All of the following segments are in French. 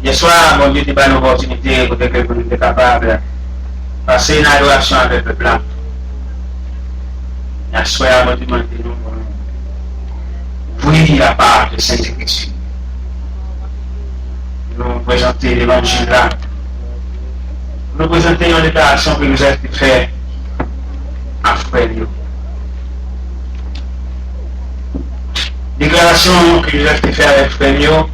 Hier soir, mon Dieu, tu as une opportunité pour que vous soyez capable de passer une adoration avec le peuple. Hier soir, mon Dieu, nous oui, la part de Saint-Écriture. Nous présenter l'évangile là. Nous présenter une déclaration que nous avons faite à frère. Déclaration que nous avons faite avec frère.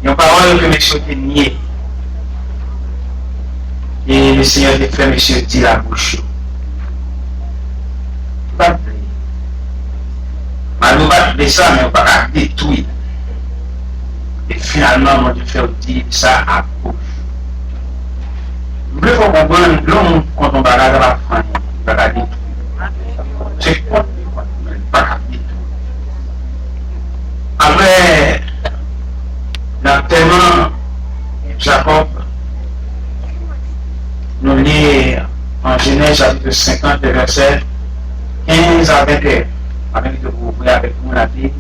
Une parole que monsieur a nié. Et le Seigneur a fait monsieur dit la bouche. Pas de mal, on va de ça, mais on va pas détruire. Et finalement, on va faire dire ça à gauche. Nous devons comprendre l'homme quand on va la faire, il va la détruire. C'est quoi? Il ne va pas détruire. Après, l'enterrement Jacob, nous lisons en Genèse chapitre 50, verset 15 à 21. Avec que vous ouvrez avec nous la Bible.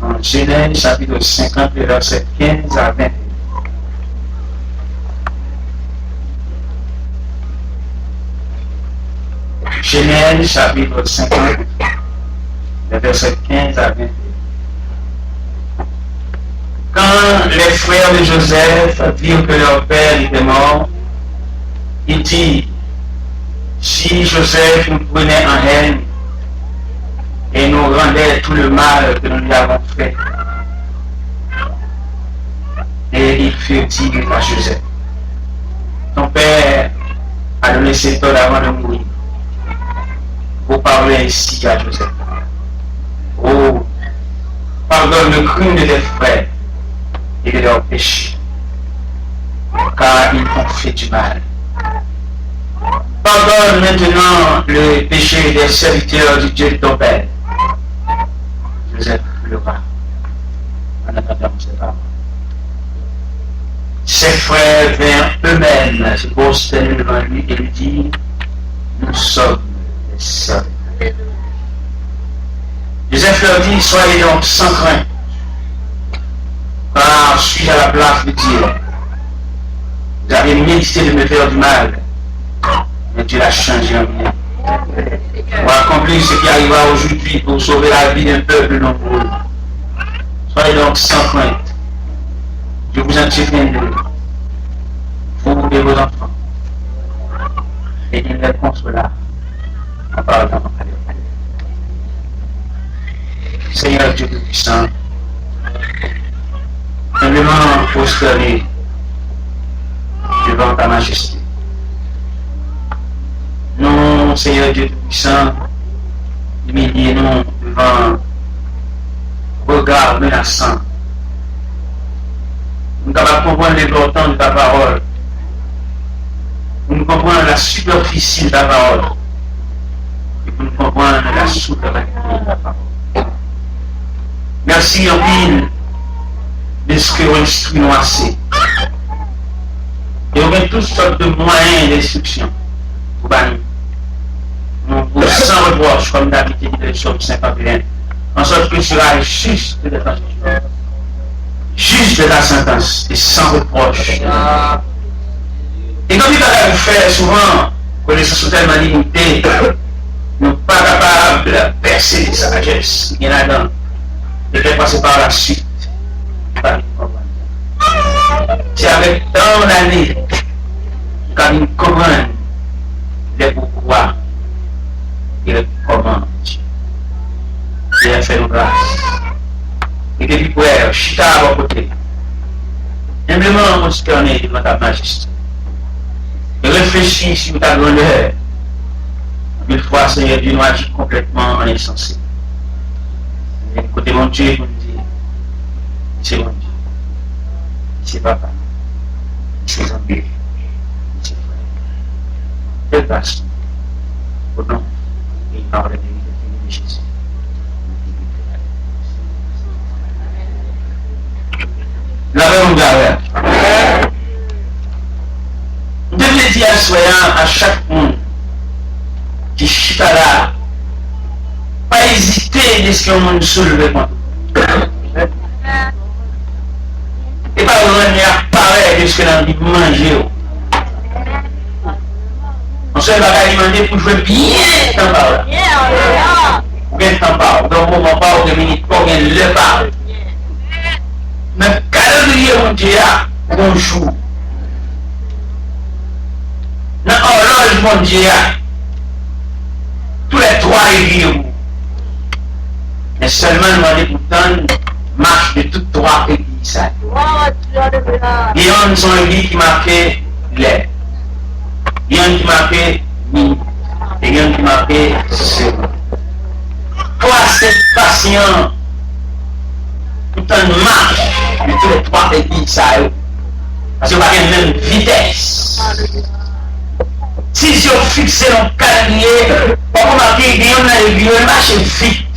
En Genèse chapitre 50, verset 15 à 21. Genèse chapitre 50, verset 15 à 21. Quand les frères de Joseph virent que leur père était mort, ils dirent, si Joseph nous prenait en haine et nous rendait tout le mal que nous lui avons fait. Et ils furent dire à Joseph, ton père a donné ses torts avant de mourir. Vous parlez ainsi à Joseph. Oh, pardonne le crime de tes frères et de leurs péchés, car ils t'ont fait du mal. Pardonne maintenant le péché des serviteurs du Dieu de ton père. Joseph pleura en attendant ses paroles. Ses frères vinrent eux-mêmes se prosterner devant lui et lui dirent, nous sommes des serviteurs. Joseph leur dit, soyez donc sans crainte, car suis-je à la place de Dieu. Vous avez médité de me faire du mal, mais Dieu l'a changé en bien. Pour accomplir ce qui arriva aujourd'hui pour sauver la vie d'un peuple nombreux. Soyez donc sans crainte. Je vous en tiendrai, vous et vos enfants. Et il les consola en parlant à leur. Seigneur Dieu Tout-Puissant, humblement prosterné devant ta majesté. Nous, Seigneur Dieu Tout-Puissant, humiliez-nous devant regard menaçant. Nous devons comprendre l'importance de ta parole. Nous comprenons la superficie de ta parole. Et nous comprenons la souveraineté de ta parole. Merci en pile de ce que vous instruisez assez. Et on met toutes sortes de moyens d'instruction pour nous. Pour sans reproche, comme d'habitude de Psaume 51. En sorte que tu seras juste de ta sentence. Juste de ta sentence et sans reproche. Et comme il va vous faire souvent, connaissance tellement limitée, nous ne sommes pas capables de percer les sagesses. Il y en a dans. Et qu'elle passe par la suite. C'est avec tant d'années quand nous comprenons les pourquoi et les comment Dieu. Il a fait nos grâces. Et depuis pour elle, chita à vos côtés. Humblement consterné devant ta majesté. Et réfléchis sur ta grandeur. Une fois, Seigneur Dieu, nous agit complètement en insensé. Écoutez mon Dieu, vous me dites, c'est mon Dieu, c'est papa, c'est amis, c'est frère. Quelle grâce, au nom et par la vérité de Jésus. L'avez-vous gardé? Vous devez dire à chaque monde qui chita là, pas hésiter de ce qu'on nous soulever contre. puisque dans le manger. On se va demander pour jouer bien temps par là. Ou bien temps par là. Donc, moment pas, ou 2 minutes, ou bien le par. Mais calendrier mondial, on joue. Dans l'horloge mondiale, tous les 3 églises. Mais seulement demander pourtant marche de toutes 3 églises. Il y a une église qui marquait l'air. Il y a une qui marquait mi. Et il y a une qui marquait zéro. Toi, c'est patient. Pourtant marche de tous les 3 églises. Parce que vous avez la même vitesse. Si je fixe dans le calendrier, on va marquer qu'il y a une église, il marche vite.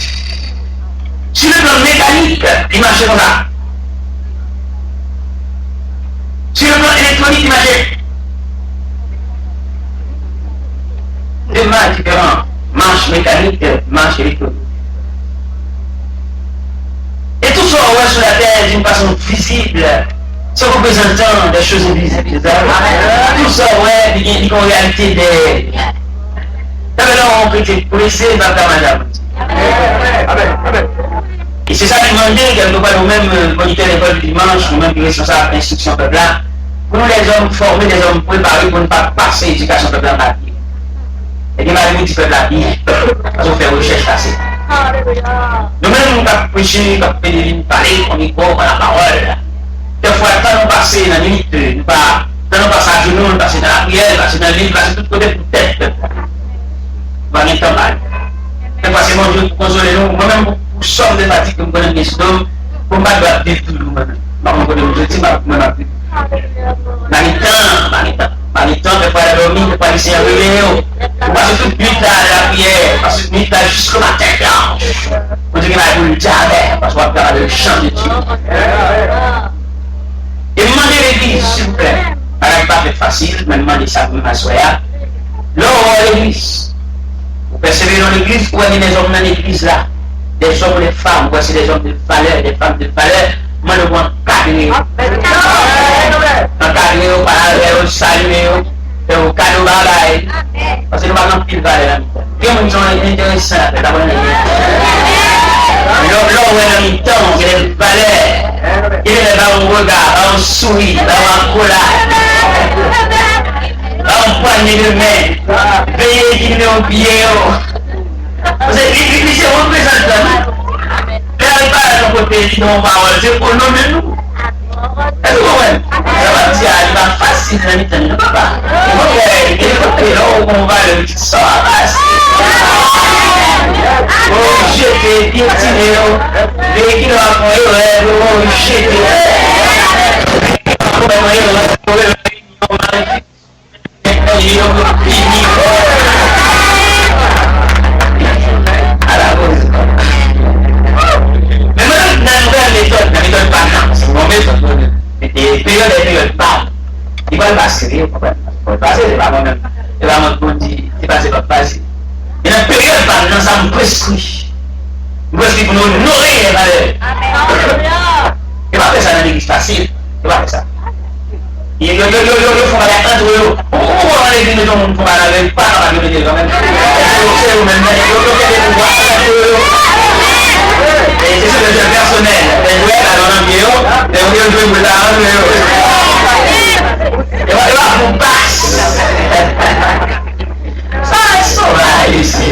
Si le plan mécanique, il marche comme ça. Si le plan électronique, il marche. Deux marches différentes. Marche mécanique, marche électronique. Et tout ça, on voit sur la terre d'une façon visible. C'est représentant des choses invisibles. Tout ça, ouais, il y a une réalité des. D'abord, on peut être pressé par la madame. Et c'est ça qui m'a dit, quelque part, nous-mêmes, moniteurs de l'école du dimanche, nous-mêmes, qui responsables d'instruction peuple là, pour nous, les hommes formés, les hommes préparés pour ne pas passer l'éducation peuple en papier. Et bien, malgré du peuple là, bien, parce qu'on fait recherche passée. Nous-mêmes, nous avons prêché, nous avons fait des lignes parler, on y croit, on a la parole. Des fois, quand nous passons dans la limite, nous passons à genoux, nous passons dans la prière, nous passons dans le livre, nous passons tout côté pour tête. Nous avons un temps mal. Des fois, c'est mon Dieu pour consoler nous, moi-même, pour sortir de fatigue, que nous connaissons bien d'homme, pour ne pas vivre tout le monde. Nous connaissons je dis, nous m'en plus. Dans les temps, des fois, la dormir, des fois, il s'est réveillé. Nous passons toute nuit à la prière, parce que nuit là jusqu'au matin blanche. On dit qu'il va vous le jamais, parce qu'on va faire le chant de Dieu. Et demandez l'église, s'il vous plaît. Alors, pas fait facile, mais demandez ça pour m'asseoir. Là, on va à l'église. Vous percevez dans l'église, vous voyez des hommes dans l'église là. Des hommes et des femmes, vous voyez des hommes de valeur, des femmes de valeur. Moi, je vois encadrer. Encadrer, vous parlez, vous saluez, vous cadeau bagaille. Parce que nous avons pile valeur. Il y a des gens intéressants, d'abord. Là, on est dans le temps, il y a des valeurs. Il y a un regard, un sourire, un collage. Un poignet de main. Veillez qu'il ne au pied. Parce que l'église est représentante. Mais elle n'est pas à ton côté, il non parole, c'est pour nommer nous. Est-ce que vous comprenez? Ça va dire, il va facile, il ne peut pas. Il faut que là où on va, le petit sort à passe. Oh, jeter, piétiner, dès qu'il va faire, oh, jeter. À la pause. Mais maintenant, la nouvelle méthode, la méthode banane, c'est une méthode. Et période pas. Il va le passer, il va le passer, c'est pas moi-même. Il va me dire, c'est passé, pas passer. Il y a une période banane, ça me prescrit. Nous prescrit pour nous nourrir les valeurs. Il va faire ça dans l'église facile. Il va faire ça. Il faut aller entre eux. Pourquoi on les dit que nous ne pas avec pas dans la communauté quand même? C'est vous-même, et c'est ce que c'est personnel. Les jouets là dans l'ambiance, les jouets jouent pour la et va vous passe. Ça c'est sauvage ici.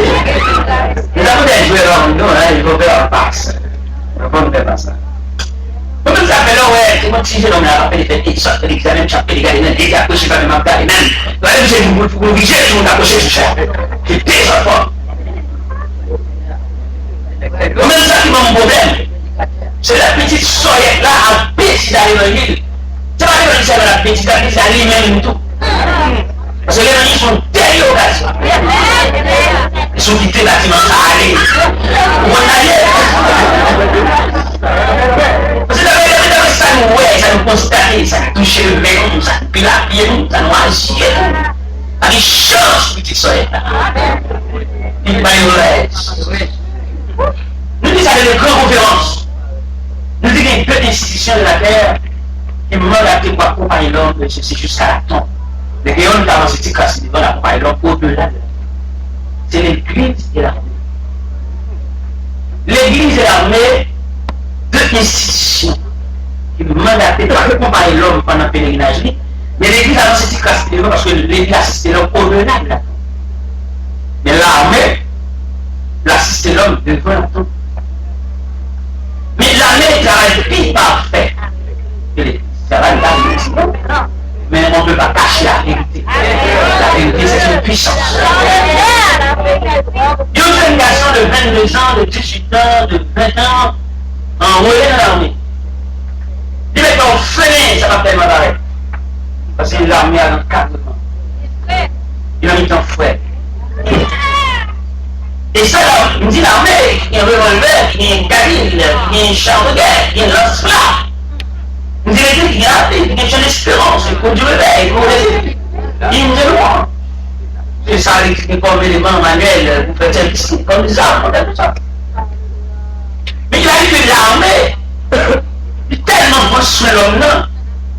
Nous avons des jouets dans nous, il faut faire un passe. Il ne faut pas faire ça. Comme ça fait là, ouais, c'est moi qui j'ai nommé la paix, il sort de l'examen, chaque les gars, il a accroché par le même gars, même. Là, j'ai vous vigez, je vous accroché sur ça. C'est déjà fort. Comme ça qui m'a mon problème. C'est la petite soyette là, à péché d'aller dans l'île. C'est pas que c'est la petite, c'est à lui-même tout. Parce que les gens sont derrière. Ils sont quittés bâtiment à aller. Où on allait. Parce que ça nous ouais, ça nous constate, ça nous touche le vélo, ça nous pilapie nous, ça nous agit. Avec chance, petite soyette là. Il va y nous disons ça dans les grandes conférences. Nous disons qu'il y a peu d'institutions de la terre Et mandaté pour accompagner l'homme de ceci jusqu'à la tombe. Les gens qui avancent cette classe, ils vont accompagner l'homme au-delà de c'est l'église et l'armée. L'église et l'armée, deux institutions qui mandatent pour accompagner l'homme pendant le pèlerinage. Mais l'église a lancé cette classe parce que l'église assiste l'homme au-delà de la tombe. Mais l'armée l'assiste l'homme devant la tombe. Mais l'armée est un pays parfait. Ça va le mais on ne peut pas cacher la vérité. La vérité, c'est une puissance. Il y a une garçon de 22 ans, de 18 ans, de 20 ans, enrôlé dans l'armée. Il met en frein, ça va tellement d'arrêt. Parce que l'armée a l'encadrement. Il a mis en fouet. Et ça, il me dit l'armée, il y a un revolver, il y a une cabine, il y a un char de guerre, il y a un lance-flamme. Il me dit il y a une espérance, il faut du réveil, il faut réveiller. Il me dit non. C'est ça, comme élément manuel, vous faites un petit comme des armes, comme ça. Mais il a dit que l'armée, il tellement construit l'homme là.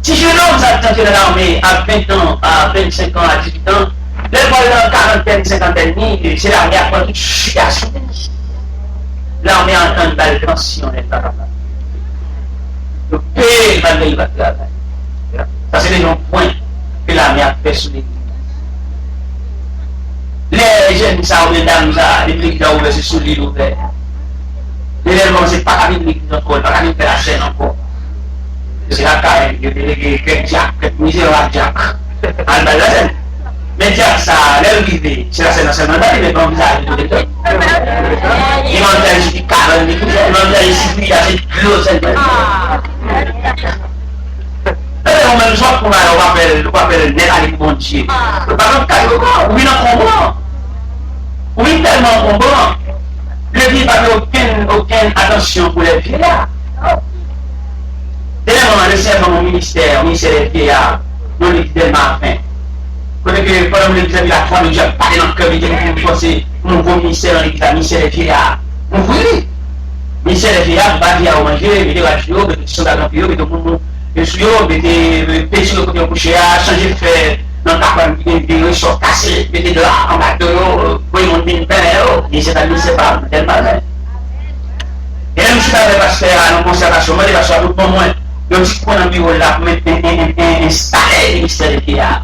Si je l'homme s'attend que l'armée à 20 ans, à 25 ans, à 18 ans, les voilà quarantaine, cinquantaine, c'est l'armée à prendre toute situation. L'armée entend une balle tension, elle n'est pas capable. Le pays va il va travailler. Ça, c'est les points que l'armée a fait sur l'église. Les jeunes, ça, les dames, ça, l'église a ouvert sur l'île ouverte. Les élèves ne commencent pas à vivre l'église encore, pas à vivre la chaîne encore. C'est la carrière, il y a des Jack, des misérables Jack. Mais Jack, ça, l'arrivée, c'est la scène seulement d'aller, mais pas en visage de l'église. Il m'a dit, je suis carré, il m'a dit, si il y a cette close, elle m'a dit. On même soit qu'on va faire le net avec mon Dieu. Par contre, oui, non, combat. Oui, tellement combat. Le vie n'a aucune attention pour les vieillards. Tellement le servant au ministère des vieillards, non l'église de Martin. Quand pendant l'église de la foi, nous avons parlé dans le cœur de penser mon nouveau ministère dans l'église, ministère des vieillards. Vous voyez, ministère des vieillards, va dire à manger, mettez la tuyau, mettez sur la lampe, mettez le tuyau, mettez le sur le côté au coucher, changer de fer, dans le carton, des ressorts cassés, mettez de là, en bas de l'eau, vous voyez mon bin pain, et c'est pas tellement. Et même si tu avais pas faire en conservation, moi, il va faire beaucoup moins. Donc, si tu prends un bureau là, pour installer le ministère des vieillards,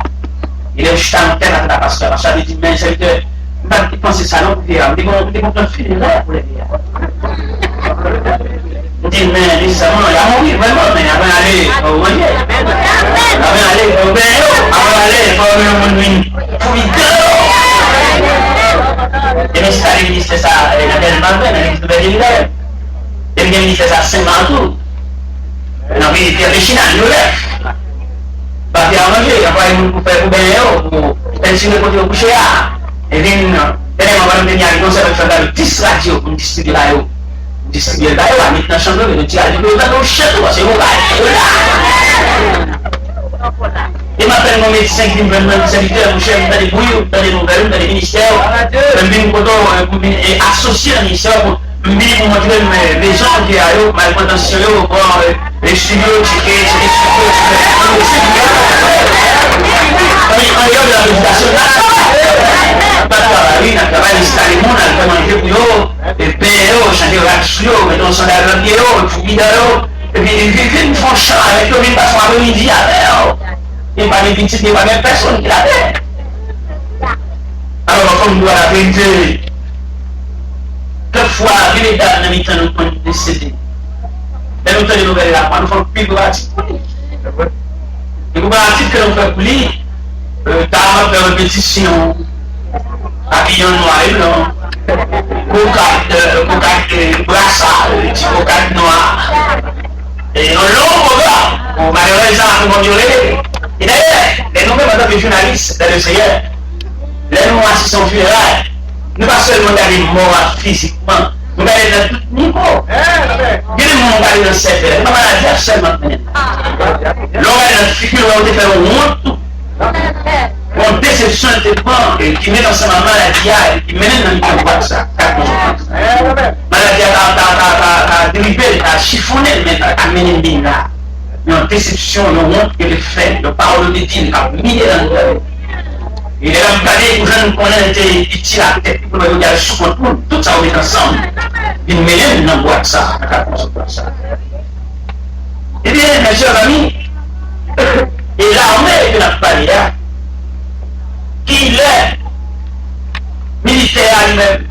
il est juste en terre à la pasteur, parce que ça veut dire, mais c'est que, vous pensez ça, non, vous dites, vous comprenez filer pour les vieillards. Vous dites, mais nécessairement, il y a mourir, vraiment, mais avant d'aller, vous voyez, avant d'aller, au bain, avant d'aller, pour le monde, pour et mais c'est le ministère, ça, il y a tellement de l'église de Belle-Île, et le ministère, ça, c'est Mantour. Non, mais il y a des Chinois, nous l'avons. Parce qu'il y a à manger, il y a pas une pour faire pour faire sur le côté au coucher. Et puis, on va nous tenir à conserver avec 10 radios pour distribuer là. Distribuer là, maintenant, chambre de tirer du coup, dans le château, c'est où là. Il m'appelle mon médecin qui me donne un serviteur, mon chef, dans les bouillots, dans les nouvelles, dans les ministères, et associé au ministère. Je me dis pour montrer les gens qui ont mal potentiel pour les studios, c'est des studios. En dehors de la législation, pas de travail, on travaille installé, on a manger pour eux, et payer, changer la studio, mettons son argent, il faut guider, et puis ils font champ avec eux, ils passent après-midi avec eux. Il n'y a pas de petite, il n'y a pas même personne qui l'a fait. Alors, comme nous, la vérité, quelquefois, les dames ne mettent pas de décédé. Et nous avons des nouvelles là, nous faisons plus de pratique pour lui. Les coopératives que nous faisons pour lui, t'as fait répétition, habillon noir et blanc, cocagne brassard, petit cocagne noir. Et un long programme, malheureusement, nous avons duré. Et d'ailleurs, les nouvelles madame les journalistes dans le Seigneur, les nous assistons funérailles, nous pas seulement d'aller mort physiquement, nous allons dans tout niveau. Bien le monde aller dans le cercle, nous allons la seulement maintenant. L'on va dans le futur, on va faire un monde. Mon déception était bonne, qui met dans sa maladie, qui mène dans le boîte ça. Maladie a dérivé, a chiffonné, mais a mené une là. une déception, une honte qui est faite, une parole de Dieu, qui a mis dans le cœur. Et les hommes cadets, pour jeunes qu'on a utile à la tête, pour nous regarder sous le monde, tout ça on est ensemble. Ils mêlent dans boîte ça, à 4 ça. Eh bien, mes chers amis, et l'armée de la palière, qui est militaire lui-même,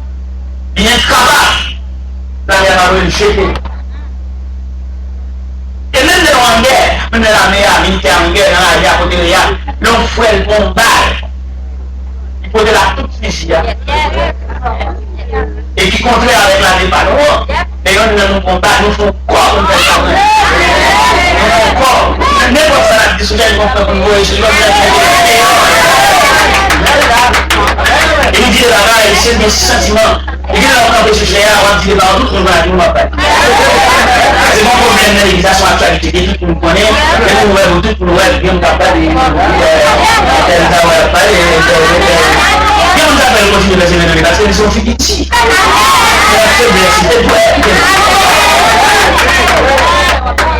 bien capable d'aller à le jeter. Et même les en guerre, même l'armée militaire en guerre, dans la guerre à côté de l'IA, l'on fait le combat. Il faut de la toute ici. Et qui contraire avec la département, et on nous combat, nous faisons quoi comme ça. Nous faisons quoi. N'importe ça, la discussion, nous faisons comme vous, je et il dit là-bas, c'est des sentiments. Et il a encore des sujets à dire par tout, on va nous faire. C'est mon problème de l'éducation actualité, que tout le monde connaît, et nous voyons tout, nous voyons bien capable de parler. Et on s'appelle continuer les événements parce qu'ils sont fictifs.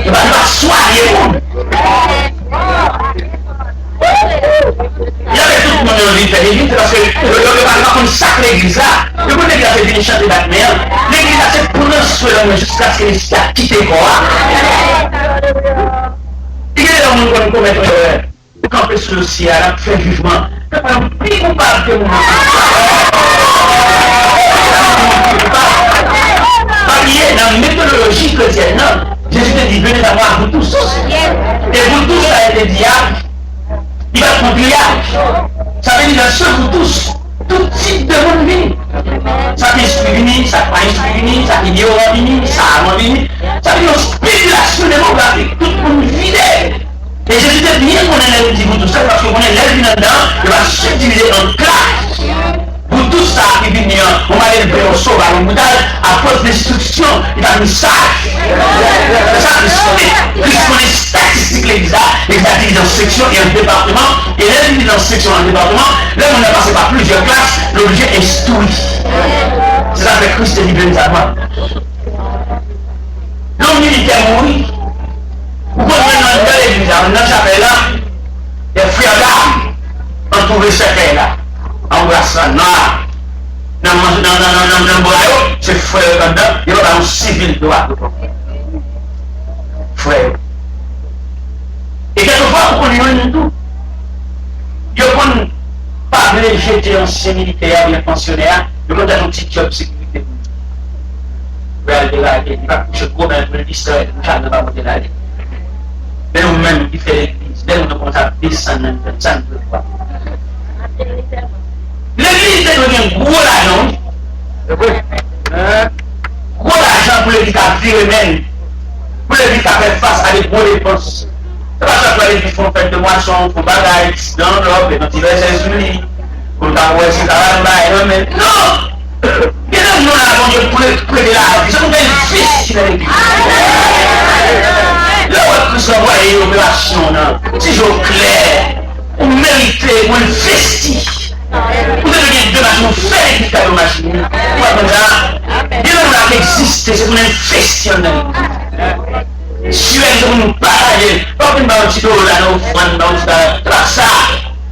Il va pas soigner. Il y avait tout le monde dans l'église parce que le parlement comme sacré l'église là, le monde qui a fait venir chanter Batman, l'église a fait pour nous soigner jusqu'à ce qu'il a quitté quoi. Il y a des gens qui commettent camper sur le ciel, faire jugement. C'est pas un plus coupable que moi. Marié dans la méthodologie chrétienne, Jésus te dit venez à moi vous tous. Et vous tous, ça a été diable. Il va être diable. Ça veut dire que vous tous, tout type de monde vini. Ça qui est esprit ça pas esprit vini, ça qui est ignorant vini, ça a vini. Ça veut dire une spéculation démographique, tout le monde vidé. Et Jésus te dit qu'on est les vous tout ça parce qu'on est les dedans, il va subdiviser en classes. Vous tous ça qui viennent, on va aller le sauve à l'hôpital à cause des instructions, il va nous sage. C'est ça Christ connaît statistique l'église, l'exactivité en section et en département, et l'individu en section et en département, là on a passé par plusieurs classes, l'objet est instruit. C'est ça que Christ est libéré à moi. L'homme militaire mourit. Vous comprenez dans l'église, dans la chapelle là, les frères là, on trouve ce fait là. Embrassant noir dans le boyau, c'est frère là-dedans, il y a un civil droit. Frère. Et quelquefois, on y tout. Il y a pas de jeter ancien militaire, bien pensionnaire, il y a un petit job de sécurité. Il va coucher gros dans le ministère, il ne va pas monter là. Mais nous-mêmes qui fait l'église, dès qu'on commence à descendre dans le droit. L'église est devenu gros l'argent. Gros l'argent pour l'église à vivre même. Pour l'église à faire face à des gros dépenses. C'est pas ça que l'église font faire de moissons, font bagailles, dans l'Europe, et dans divers États-Unis. Pour le temps où c'est là, mais non! Il y a des gens là pour aider la vie. Ça nous fait une fille dans l'église. Là où est-ce que ça va aller l'opération, si j'en clair, on mérite, on investit. Vous avez bien deux machines, vous faites des cadeaux machines. Vous voyez comme ça? Il y a un qui existe, c'est pour investir dans l'église. Si vous nous parlez, pas que nous avons un petit peu là, nous faisons dans ça.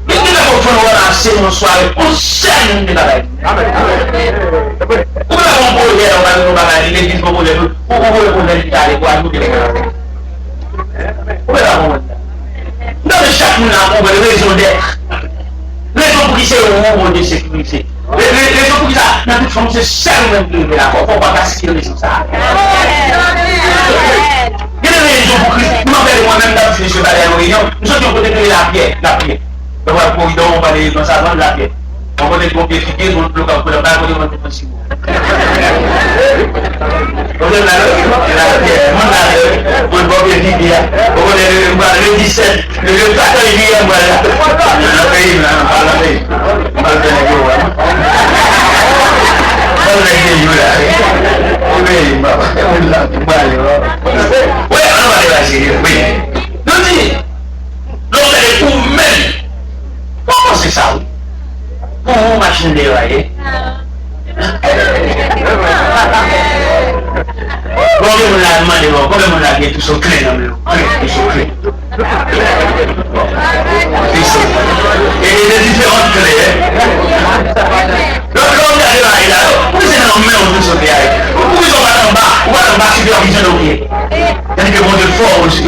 Mais nous avons fait un lancer une soirée, on s'aime de la vie. Vous avez un projet, on va nous parler, l'église, vous voulez nous parler, quoi, nous devons. Où est la monde? Non, mais chaque monde a une raison d'être. Raison pour qui c'est au moment de sécurité. Raison pour qui ça, dans toute forme, c'est seulement qui est là. Il ne faut pas casser les raisons. Il y a des raisons pour qui, moi-même, dans le cheval à la réunion, nous sommes en côté de la pierre. On va pour on va aller dans sa zone de la pierre. On va aller pour vérifier, on va le bloquer, on va le bloquer, on va le bloquer. On est là, on va vérifier, on va le 17, le 14 juillet, on va là. Le pays, là, on va là. On va le faire. On va oui. Nous dit, l'autre est pour même. Comment c'est ça? Pour une machine de railler. Combien on l'a demandé, combien on l'a dit tout son clé dans le tout son clé. Et les différentes clés. Donc on est arrivé là, vous êtes dans le même de sauter. Vous êtes en bas, ou en bas supervision au pied. C'est-à-dire que le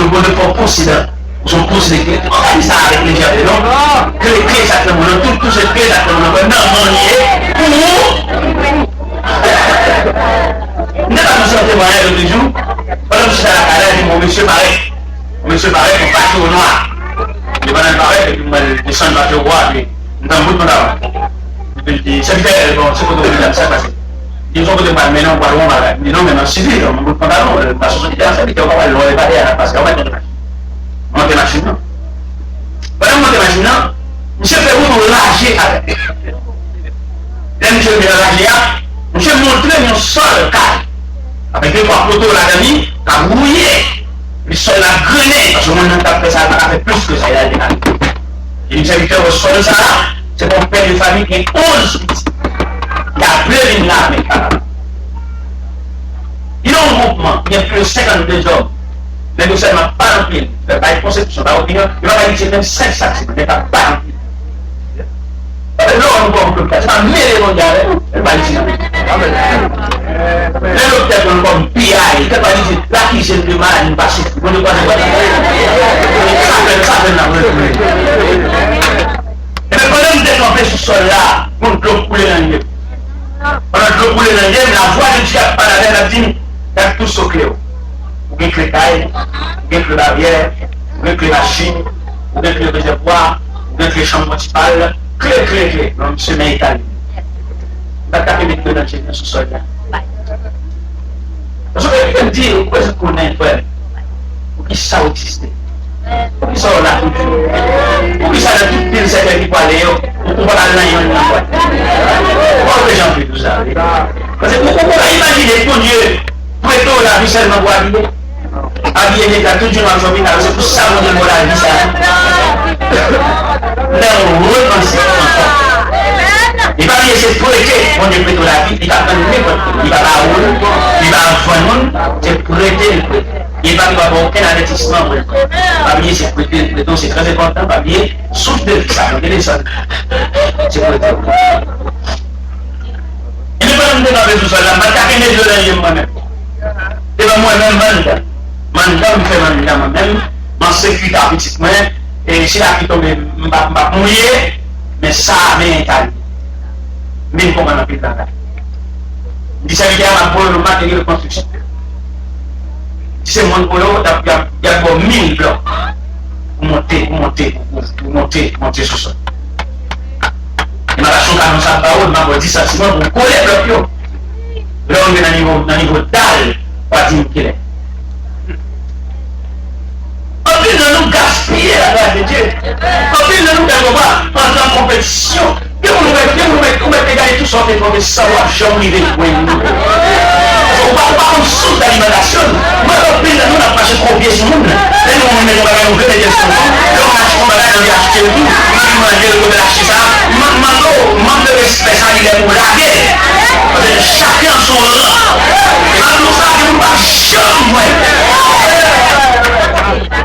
bon de fort considère. Son pouce les clés. On dit ça avec les gens. Donc, que les clés sacrément, tout ces clés sacrément, n'est pas nous sortir moyen l'autre jour. Pendant que je suis à la carrière, je dis mon monsieur Barret. Monsieur Barret, on passe au noir. Je vais dans le Barret, et puis moi, je descends de la roi, et dans le bout de mon avant. Je dis, ça fait, bon, c'est quoi que ça passe. Ils ont dit, mais non, pardon, mais non, mais non, civil, dans mon bout de pantalon, la société, ça dit qu'on va le regarder à la place, on va être monter machine. Pendant monter machine, monsieur fait vous lâcher avec. Là, monsieur fait lâcher, monsieur montre mon sol calme. Avec deux trois photos là d'amis, à brouiller, le sol a grené, parce que moi je fait ça, ça a fait plus que ça, il a été là. Et une serviteur au sol ça, c'est mon père de famille qui est 11 petits. Il y a plein de là, mais il a un groupement, il y a plus de 52 hommes. Mais nous sommes pas remplis, il ne fait pas une conception, pas opinion, il va pas dire même 5 sacs, il ne pas rempli. Là, on va vous c'est pas mêlé mondial, elle va dire. Les docteurs sont comme PI, quand on dit la qui c'est de malade, pas si vous ne pas ça fait la et puis pendant que vous êtes sur ce sol-là, vous ne pouvez couler dans le pendant que vous coulez dans le la voix de Dieu a parlé la dîme, il y a tout ce cléo. Vous avez les tailles, vous avez les barrières, vous avez les machines, vous avez les réservoirs, vous avez les chambres municipales, clé. Donc, ce n'est pas italien. Vous avez tapé les clés dans le sous-sol-là. Parce que je peux dire, pourquoi je connais, frère, pour qui ça existe, pour qui ça a la culture, pour qui ça a toute pile, c'est qui peut aller, pour pouvoir aller dans la boîte. Pourquoi les gens font tout ça? Parce que pourquoi imaginer ton Dieu, pour être la vie seulement pour habiller les gars, tout le monde en shopping, c'est pour ça qu'on demande la vie, ça. Là, on repense encore. Il va essayer de prêter, on est prêté la vie, il va prendre il va la rouler, il va vendre, c'est prêter le prêt. Il va pas avoir aucun investissement. Il va essayer de prêter le prêt, donc c'est très important, il va bien souffle de ça, c'est prêter. Il ne va pas nous démarrer tout ça, là, je vais taper mes yeux moi-même. Et bien moi-même, je me fais moi-même, ma sécurité petite et si la qui tombe, je vais mouiller, mais ça, mais italien. Même comme on a pris là. Il s'agit de matériel de construction. Si c'est mon polo, il y a 1000 blocs pour monter sur ça. Il m'a lâché un ça par il m'a dit ça, sinon vous collez le bloc. Là, on est dans le niveau dalle, pas dire qu'il est. En plus de nous gaspiller la grâce de Dieu, en plus de nous entrer en compétition, vous mettez gagner tout sortes de savoir jamais on va pas en sous d'alimentation. Moi, en plus de nous, on a passé trop bien sur le monde. Et nous, on met on veut des gens. On achète on va aller acheter tout. On va acheter ça. Manque de respect, ça, il est pour la guerre. Parce que chacun son rang. Et nous, ça, nous, pas jamais.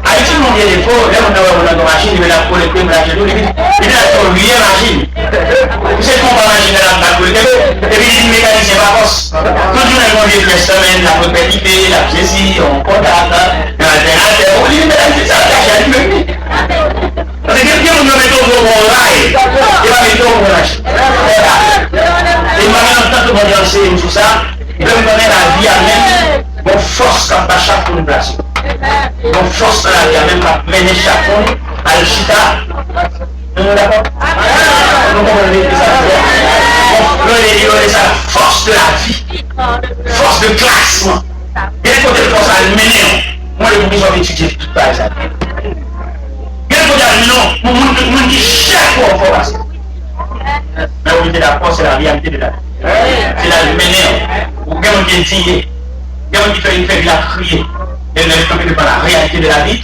Haïti, mon bien des faux, là, on a une machine, il met la poule, il met la chédou, il a son lié machine. C'est qu'on va imaginer la poule, et puis il dit mécanicien pas force. Toujours un conduit de semaine, la propriété, la pièce, on contact, l'alternateur, on dit mécanicien, ça va cacher à lui. Parce que quelqu'un nous met au gros rail, il va mettre au gros machine. Et maintenant, tant que vous avez tout ça, il va me donner la vie à même, bon force quand pas chaque une place. Donc force là, il y a même pas mené chacun à l'chita. D'accord? Donc on dit ça. C'est la force de la vie, force de classement. Bien côté de force à le mener, moi les besoin d'étudier tout par exemple. Bien côté à non, pour monde qui chaque fois en formation. Mais on dit la force, c'est la réalité de la vie. C'est la mener. Ou bien on dit dire, bien on dit faire de la crier. Et ne pas la réalité de la vie.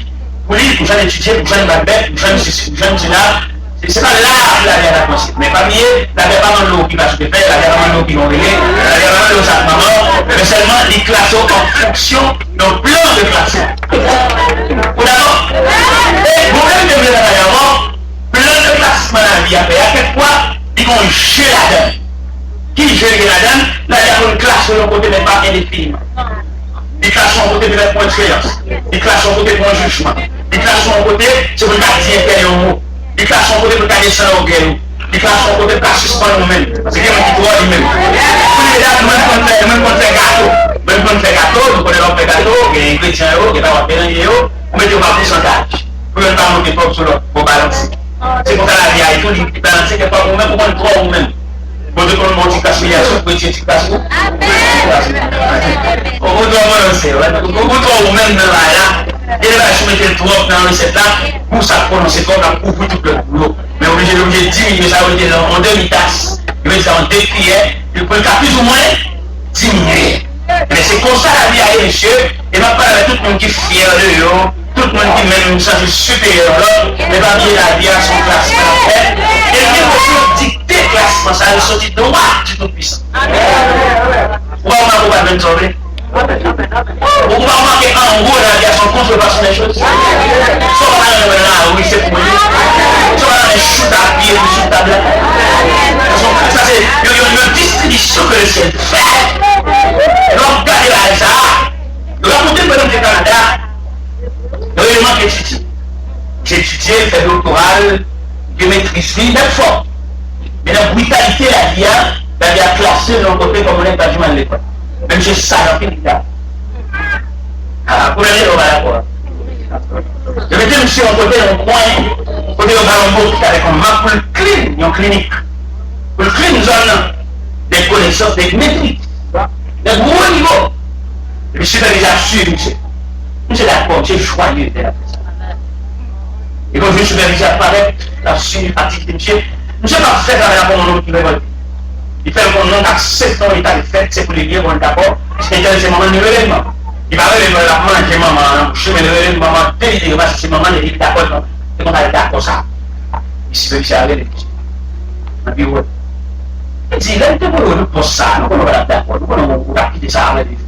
Pour lui, pour jamais étudier, pour jamais battre, pour jamais ceci, pour jamais cela, c'est pas là la guerre à mais parmi eux, la guerre pas l'eau qui va se faire, la guerre pas l'eau qui va venir, la guerre pas l'eau ça maman, mais seulement les classes en fonction d'un plan de classe. Vous d'accord? Et vous-même de la avant, plan de classement à la vie à faire, à quelle fois, ils vont gérer la donne. Qui gère la donne? Là, il y a une classe de l'autre côté, mais pas indéfiniment. Des classes sont côté peut-être pour une expérience. Des classes sont côté pour un jugement. Des classes sont côté, c'est pour garder quel mot. Des classes sont côté pour garder ça au guerre. Des classes sont côté pour suspendre nous-mêmes. C'est qu'il y a un petit droit lui-même. Même quand on fait gâteau, même quand on fait gâteau, nous connaissons faire gâteau, il y a un chrétien, il y a un pénalier, on met un pourcentage. Pour ne pas monter trop sur l'autre, pour balancer. C'est pour ça la vie a tout dit, balancer quelque part vous-même, pour prendre trop vous-même. Bon, de prendre mon petit casse-milliation, pour tirer petit casse-milliation. On vous doit balancer, on vous doit vous-même dans la là, et là, je mettais le trop dans le recette là, pour ça prononcer trop, on couvre tout le boulot. Mais obligé de diminuer ça, on dit en demi-tasse, il veut dire en deux cuillères, il peut le cas plus ou moins diminuer. Mais c'est comme ça la vie à monsieur, et va pas avec tout le monde qui est fier de eux, tout le monde qui même une chance supérieure là, mais va bien la vie à son classement. Et il faut dicter le classement, ça a sorti de droit du tout-puissant. Pourquoi on va même sauver? Vous pouvez remarquer en gros la vie à son contrefaçon des choses. Soit on a là, oui, c'est pour lui. Soit on a un shoot à pied, un shoot à blanc. Ça c'est une distribution que le ciel fait. Donc, regardez là, ça. Racontez par exemple au Canada, réellement étudié. J'ai étudié, fait doctoral, je maîtrise lui, même fort. Mais la brutalité, la vie a classé de l'autre côté comme on est pas du mal à l'école. Même chez ça, dans le pays. Ah, pour aller au bas je mettais monsieur en côté dans le coin, côté au ballon avec un map pour le clean, en clinique. Pour le clean, zone des connaissances, des maîtrises. De gros niveau. Et puis, c'est déjà sûr, monsieur. Monsieur d'accord, monsieur joyeux de la personne. Et quand je suis supervisé apparaît, la suite activité, monsieur pas fait avec la bonne qui révolte. Il fait qu'on non accepte ton état de fait, c'est pour les liens, bon d'accord, c'est un moment de l'événement. Il va révéler la maman qui est maman, je vais révéler maman, telle parce que c'est maman, il est d'accord, non, c'est qu'on a d'accord ça. Il s'est fait aller les petits. On a dit, ouais. Il dit, là, il est pour ça, nous on va d'accord, nous on va quitter ça avec les filles.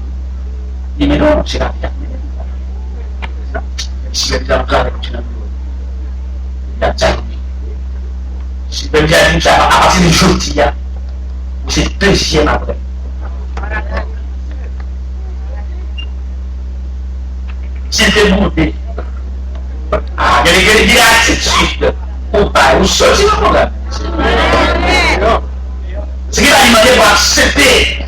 Il dit, mais non, c'est la vie. Il s'est fait entrer avec le il a déjà dit. Il s'est fait dire à partir du jour qu'il y a. C'est le deuxième après. S'il te monté, il y a attitude, ou pas, ou seul, c'est pas problème. Ce qu'il a demandé pour accepter,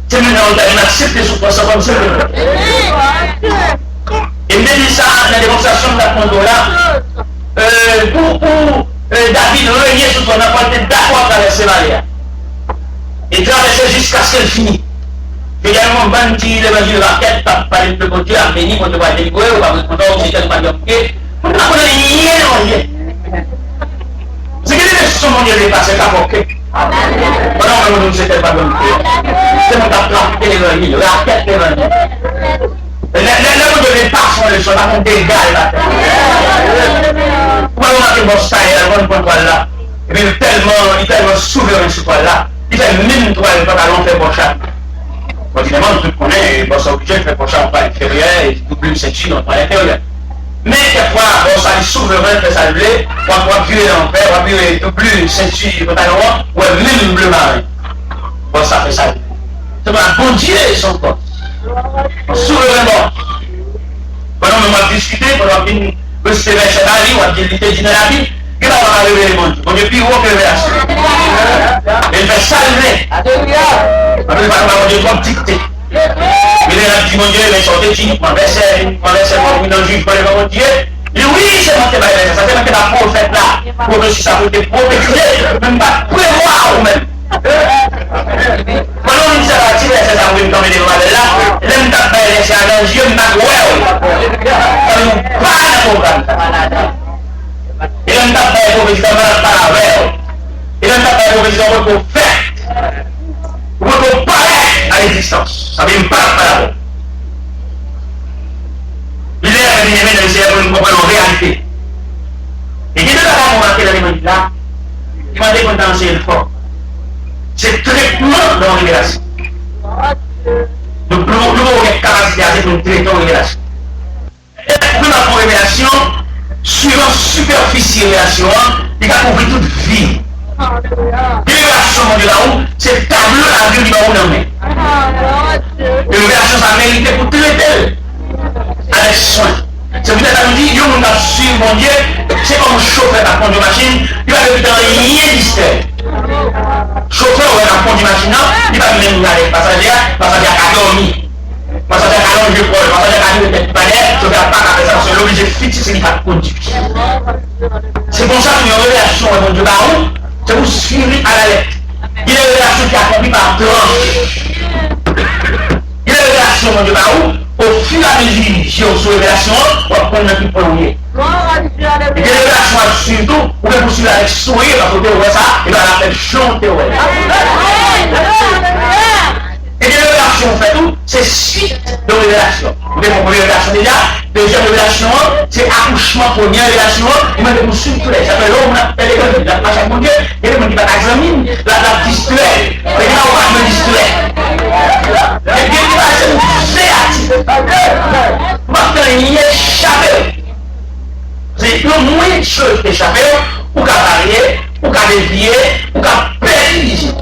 c'est maintenant on a accepté sous toi, ça va me servir. Et même ça, la démonstration de la condola, pour David renier sur toi, on n'a pas été d'accord à traverser la barrière. Et traverser jusqu'à ce qu'elle finisse. Également, bandit, l'évangile de la quête, par le bon Dieu, a béni, on doit délivrer, on va répondre aux états de Dieu. On n'a pas rien. C'est que les leçons mon Dieu dépassent, c'est pas ok. On nous c'était pas bon Dieu. C'est mon tapis, l'évangile, la quête, l'évangile. Là, vous devez pas faire les choses, là, on dégage la tête. Pourquoi on a fait mon style, on va voir là. Et puis, il est tellement souverain sur toi là. Il fait même toi, il va pas faire mon chat. Évidemment, tout le monde connaît, bon, c'est obligé de faire mon chat en pas inférieur et double une ceinture en pas inférieur. Mais quelquefois, bon, ça est souverain, fait ça blé, on va appuyer l'enfer, on va appuyer double une ceinture pantalon, ou même bleu marin. Bon, ça fait ça. C'est un bon Dieu et son corps. Souverainement. Pendant qu'on va discuter, pendant qu'on se fait chez Bali, on va dire l'idée d'une la vie, il va arriver le monde. On est plus haut que révélation. Il fait salver. On ne va pas dire comme dicter. Il est là, petit mon Dieu, il est sorti, il va verser dans le juge pour le mon Dieu. Il dit oui, c'est monté par ça, c'est monté par prophète là. Pour que si ça vous prophétiser, même pas prévoir ou même. Kalau bisa rajin ya saya sambung kami di rumah adalah lentap bayar si ada zium nak well kalau mana bukan lentap bayar ko bisa para well lentap bayar ko bisa ko fact ko para a resistance sabi para ko bila ada di media saya pun ko reality. Jadi kita akan demandé qu'on t'a enseigné le fort. C'est traitement dans la révélation. Donc, nous avons une capacité à pour traiter la révélation. Et pour la révélation, suivant superficie révélation, il a compris toute vie. Révélation de là-haut, c'est le tableau de la vie du baou dans le révélation, ça mérite pour traiter avec soin. C'est peut-être à nous dire, nous avons suivi mon Dieu, c'est comme un chauffeur à conduire machine, il va faire rien distrait. Chauffeur ou un conduire machine, il va même regarder passager à dormir. Passager à dormir, passager à dormir, peut-être pas l'air, chauffeur pas à faire ça, parce que l'obligé fixe, c'est qu'il va conduire. C'est pour ça qu'il y a une relation avec mon Dieu baron, c'est pour suivre à la lettre. Il y a une relation qui est accomplie par tranche. Il y a une relation, mon Dieu baron, au fur et à mesure sur révélation, on va prendre un petit premier. Et que révélation surtout, on peut poursuivre avec sourire, parce que vous ça, et bien la faire chanter. Et que révélation fait tout, c'est suite de révélation. Vous avez compris révélation déjà, deuxième révélation, c'est accouchement, première révélation, et même pour suivre tous les. Ça fait l'homme, on appelle les gens, à chaque monde, et les gens qui va examiner, la distrait. Et là, on va me distraire. Et bien, il va se faire. Maintenant, il y a échappé. C'est le moyen de choses échappé, ou qu'à varier, ou qu'à dévier, ou qu'à perdre.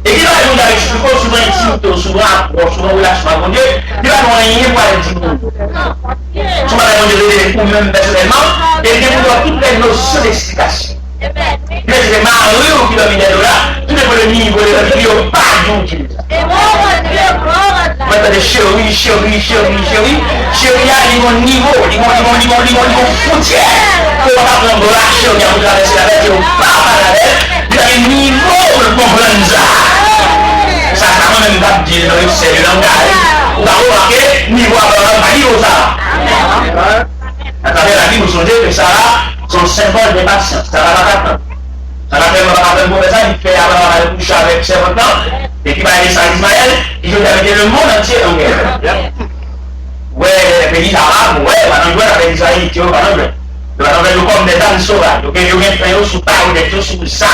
Et qui va nous avec souvent intimité, souvent approche, souvent relation avec Dieu, il va nous rien pour aller dire. Souvent, ou même personnellement, et il va toutes les notions d'explication. Mais c'est Mario qui domine là, tout le niveau de la vie, il pas d'utiliser. Maintenant, chérie, il y a un niveau, frontière. Pour apprendre la chérie, pour traverser la vie, il y a un niveau de comprendre ça. Ça, même pas dire dans le langage. On va remarquer, niveau ça. À travers la vie, vous songez que ça son symbole de patience. Ça va pas attendre. Ça va faire un ça, il fait avoir un couche avec 50 ans, et puis il va aller à Ismaël, et je vais avec le monde entier en guerre. Ouais, les pays arabes, ouais, maintenant, la pays israélite, tu vois, maintenant, le comme des dames sauvages, donc il y a un pays sous terre, il y a sous le sac,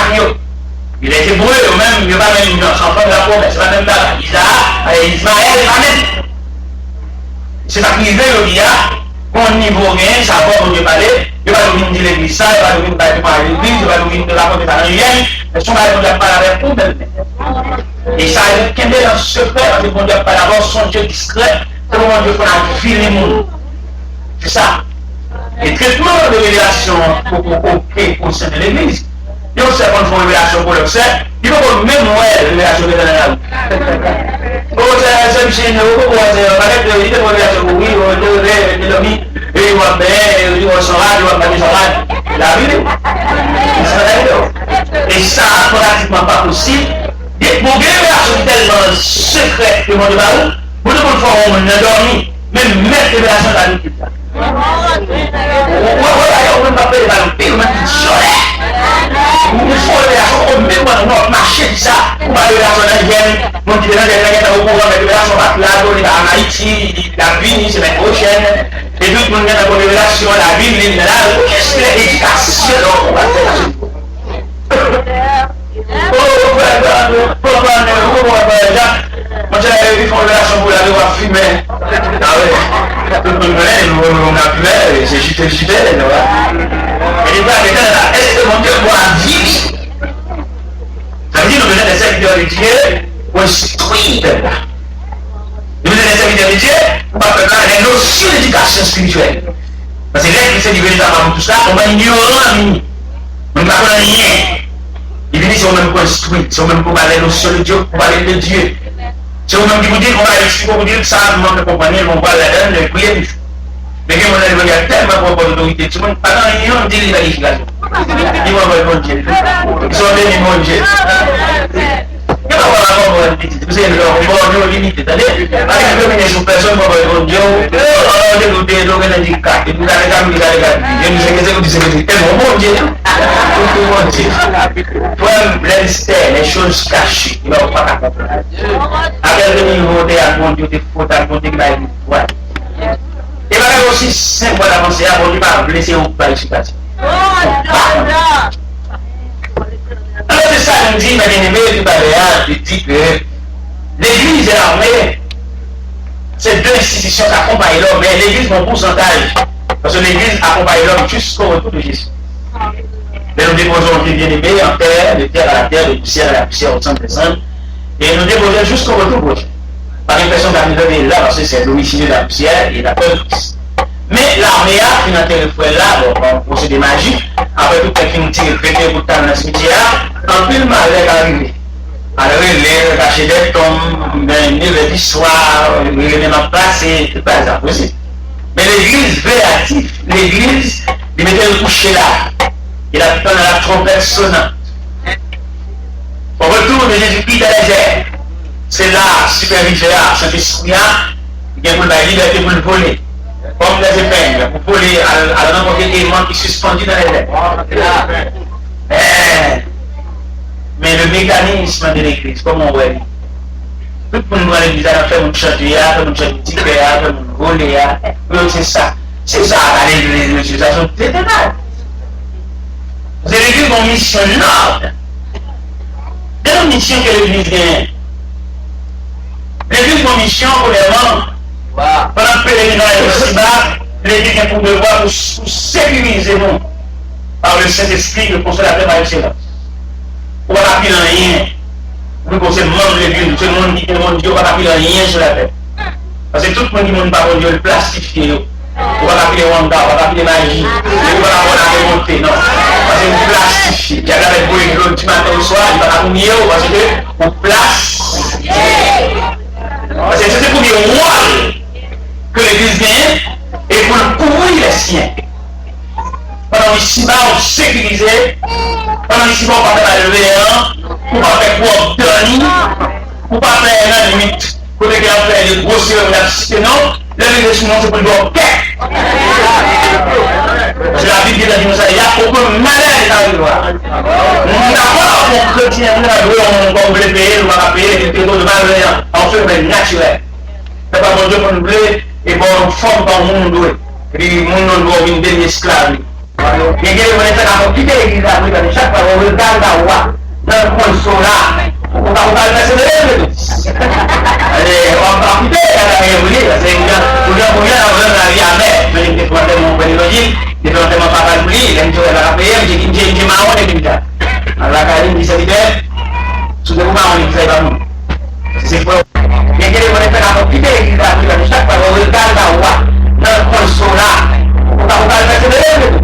il a été brûlé, même, il n'y a pas même une enfant de la promesse, c'est la même dame. Ismaël, même. C'est ça qui veut le dire, au niveau rien, ça va pour Dieu parler, il va nous dire l'église ça, il va nous dire par l'église, il va nous dire de la porte de la rivière, mais son mari ne pas avec vous même. Et ça, quel est le secret, parce que Dieu pas d'abord son Dieu discret, c'est le moment Dieu qu'on a vu les mondes. C'est ça. Et traitement de révélation au sein de l'église, il y a aussi une révélation pour le sein, il faut même la révélation de la vie. Oh, c'est un chien, on va dire, oui, il va bien, il va s'enrager, il va pas s'enrager. La vie, et ça, pratiquement pas possible. Pour gagner la tellement secrète que mon débat, vous ne pouvez pas dormir, même mettre les relations dans l'équipe. On ne peut pas faire des ballons, on va nous faut les relations, même dans marché, ça, on va les relations indiennes, mon dit, au courant des relations, on va en Haïti, la vie, c'est la prochaine, et tout le monde a des relations, la vie, là, qu'est-ce que l'éducation, on va faire. Moi j'avais vu une relation pour la voir fumer. Ah ouais. Tout le monde on a fumé, c'est juste. Et il va est-ce que mon Dieu voit la vie? Ça veut dire que nous sommes des serviteurs de Dieu pour instruire. Nous sommes des serviteurs de Dieu pour faire les notions d'éducation spirituelle. Parce que les chrétiens du véritable tout ça, on va ignorer la vie. On ne va pas rien. Il dit, c'est au-même construit, c'est au-même pour parler notion de Dieu, pour parler de Dieu. C'est au-même qui vous dit qu'on va expliquer, pour vous dire que ça, nous manque de compagnie, on va la donner, le prier du jour. Mais quand on a tellement propre d'autorité, tout le monde, pendant un an, on dit les vérifications. Ils vont voir mon Dieu. Ils sont venus mon Dieu. Il va voir la mort, vous savez, leur mort limité. C'est-à-dire, avec les gens, personne ne va voir mon Dieu. On a dégoûté, donc on a dit 4. Et vous avez gagné, je ne sais que c'est que c'est mon Dieu. Mon Dieu. Toi, les choses cachées, il ne va pas comprendre. À quel niveau tu es à mon Dieu, tu es faux, à mon Dieu, il va et va aussi simple d'avancer à mon Dieu, pas blesser ou pas explication. me dit, ma bien-aimée, tout à l'heure, je dis que l'Église et l'armée, c'est deux institutions qui accompagnent l'homme, mais l'Église, mon pourcentage, parce que l'Église accompagne l'homme jusqu'au retour de Jésus. Mais nous déposons les bien-aimés en terre, de terre à la terre, de poussière à la poussière au centre des cendres, et nous déposons jusqu'au retour prochain. Par l'impression d'arriver là, parce que c'est l'homicide de la poussière et la peur de Christ. Mais l'armée a finalement le fouet là, bon, procédé magique, après tout les films tirés, prêtés pour dans le cimetière, en plus le malheur est arrivé. Alors, les cacher des tombes, les l'histoire, les mêmes place, c'est pas ça possible. Mais l'église véative, l'église, il mettait le coucher là, il a dans la trompette sonnante. Au retour de Jésus-Christ dans les airs, c'est là, superviseur, Saint-Esprit, il y a pour la liberté pour le voler. Comme les épingles, pour voler à n'importe quel élément qui est suspendu dans les airs. Mais le mécanisme de l'église, comment on voit, tout le monde dans l'église a fait mon chantier, fait mon chantier, fait mon voler, c'est ça. C'est ça, l'utilisation de ténèbres. C'est l'église une mission noble. C'est une mission que l'église gagne. L'église une mission, premièrement, pendant le pèlerinage ici-bas, l'église a pour devoir pour sécuriser nous par le Saint-Esprit, le consolateur par excellence. On va pas rien. Nous pensons membre de l'église, tout le monde dit que le monde Dieu va pas rien sur la terre. Parce que tout le monde dit que par Dieu le plastifié. On va pas Wanda, on va pas magie, on va pas monter, non. Parce que vous plastifiez. Il y a la bête du matin au soir, il va pas mieux parce que vous plastifiez. Parce que c'est pour dire rôle que l'église gagne et pour le couvrir les siens. Pendant ici-bas, on sécurisé. Pendant ici-bas, on va faire la levée, on va faire quoi donner, on va faire la limite. Pour que on fait des grosses cérémonies, non, l'église sinon c'est pour le bon quai. Parce que la Bible dit dans ça, il y a aucun malade dans le droit. Nous n'avons pas mon chrétien, nous avons on veut payer, on va payer les théories de malveillance en fait naturel. C'est pas mon Dieu pour nous blé et bon forme dans le monde. Et puis, le monde doit une dernière esclave. Et il y a des l'église africaine, chaque fois on regarde la roi, dans le coin là, on va passer de l'œuvre. Allez, on va quitter, c'est la vie à mer, mais il faut mon pédagogique, il faut mon papa de lui, il aime la payer, j'ai marron et tout ça. Alors la carine dit c'est l'idée, sous le mouvement on est pas nous. C'est quoi? Il y a des quitter l'église africaine, chaque fois on regarde la roi, dans le coin là, on va passer de l'œuvre.